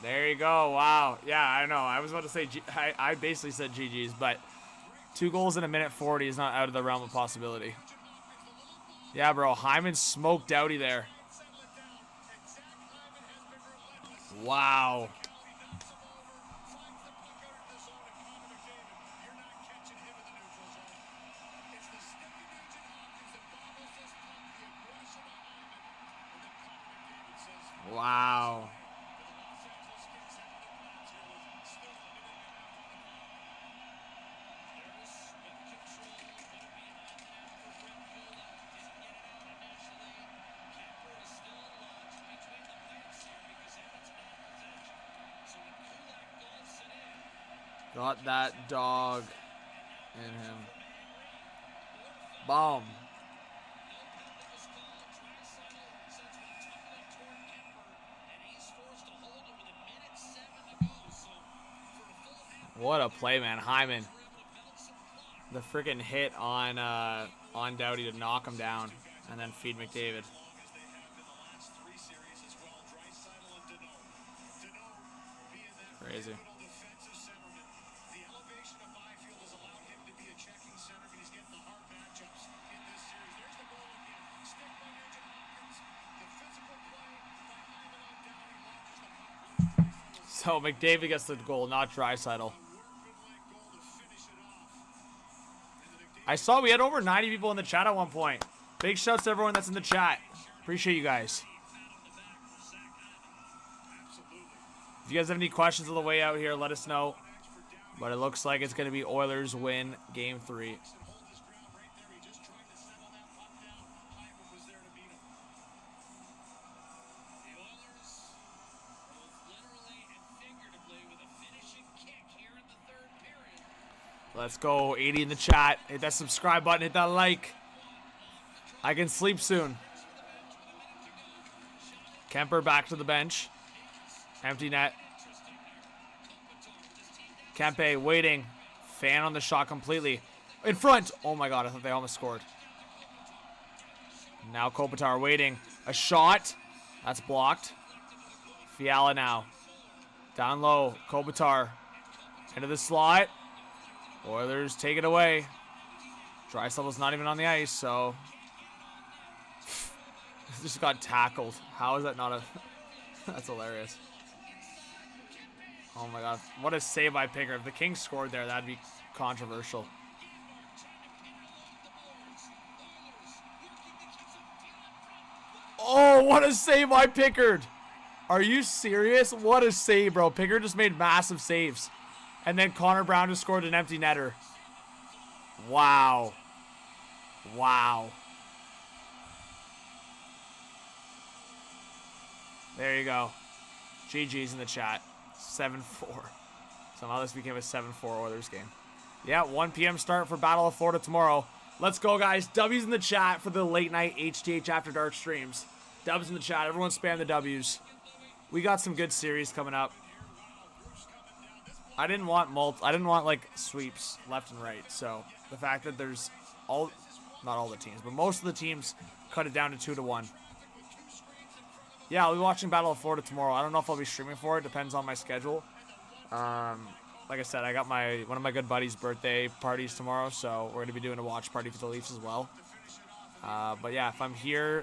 There you go. Wow. Yeah, I know. I was about to say, I basically said GG's, but 2 goals in a minute 40 is not out of the realm of possibility. Yeah, bro. Hyman smoked Doughty there. Wow. Wow. Got that dog in him. Boom. What a play, man. Hyman. The freaking hit on Doughty to knock him down and then feed McDavid. Crazy. So McDavid gets the goal, not Draisaitl. I saw we had over 90 people in the chat at one point. Big shouts to everyone that's in the chat. Appreciate you guys. If you guys have any questions on the way out here, let us know. But it looks like it's going to be Oilers win Game 3. Let's go. 80 in the chat. Hit that subscribe button. Hit that like. I can sleep soon. Kemper back to the bench. Empty net. Kempe waiting. Fan on the shot completely. In front. Oh my god, I thought they almost scored. Now Kopitar waiting. A shot. That's blocked. Fiala now. Down low. Kopitar. Into the slot. Oilers take it away. Draisaitl's not even on the ice, so just got tackled. How is that not a? That's hilarious. Oh my god, what a save by Pickard. If the Kings scored there, that'd be controversial. Oh, what a save by Pickard! Are you serious? What a save, bro. Pickard just made massive saves. And then Connor Brown just scored an empty netter. Wow. Wow. There you go. GG's in the chat. 7-4. Somehow this became a 7-4 Oilers game. Yeah, 1 p.m. start for Battle of Florida tomorrow. Let's go, guys. W's in the chat for the late night HTH After Dark streams. W's in the chat. Everyone spam the W's. We got some good series coming up. I didn't want like sweeps left and right. So the fact that there's not all the teams, but most of the teams cut it down to 2-1. Yeah, I'll be watching Battle of Florida tomorrow. I don't know if I'll be streaming for it. Depends on my schedule. Like I said, I got one of my good buddies' birthday parties tomorrow, so we're gonna be doing a watch party for the Leafs as well. But yeah, if I'm here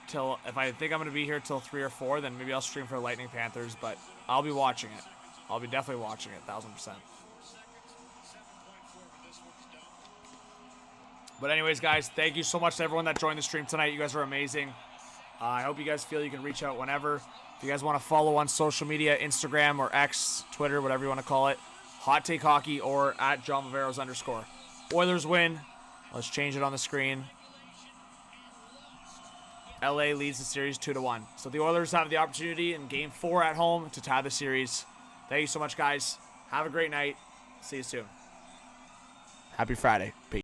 till, if I think I'm going to be here till 3 or 4, then maybe I'll stream for Lightning Panthers, but I'll be watching it. I'll be definitely watching it, 1000%. But anyways, guys, thank you so much to everyone that joined the stream tonight. You guys are amazing. I hope you guys feel you can reach out whenever. If you guys want to follow on social media, Instagram or X, Twitter, whatever you want to call it, Hot Take Hockey or at John Viveiros _. Oilers win. Let's change it on the screen. LA leads the series 2-1. So the Oilers have the opportunity in Game 4 at home to tie the series. Thank you so much, guys. Have a great night. See you soon. Happy Friday. Peace.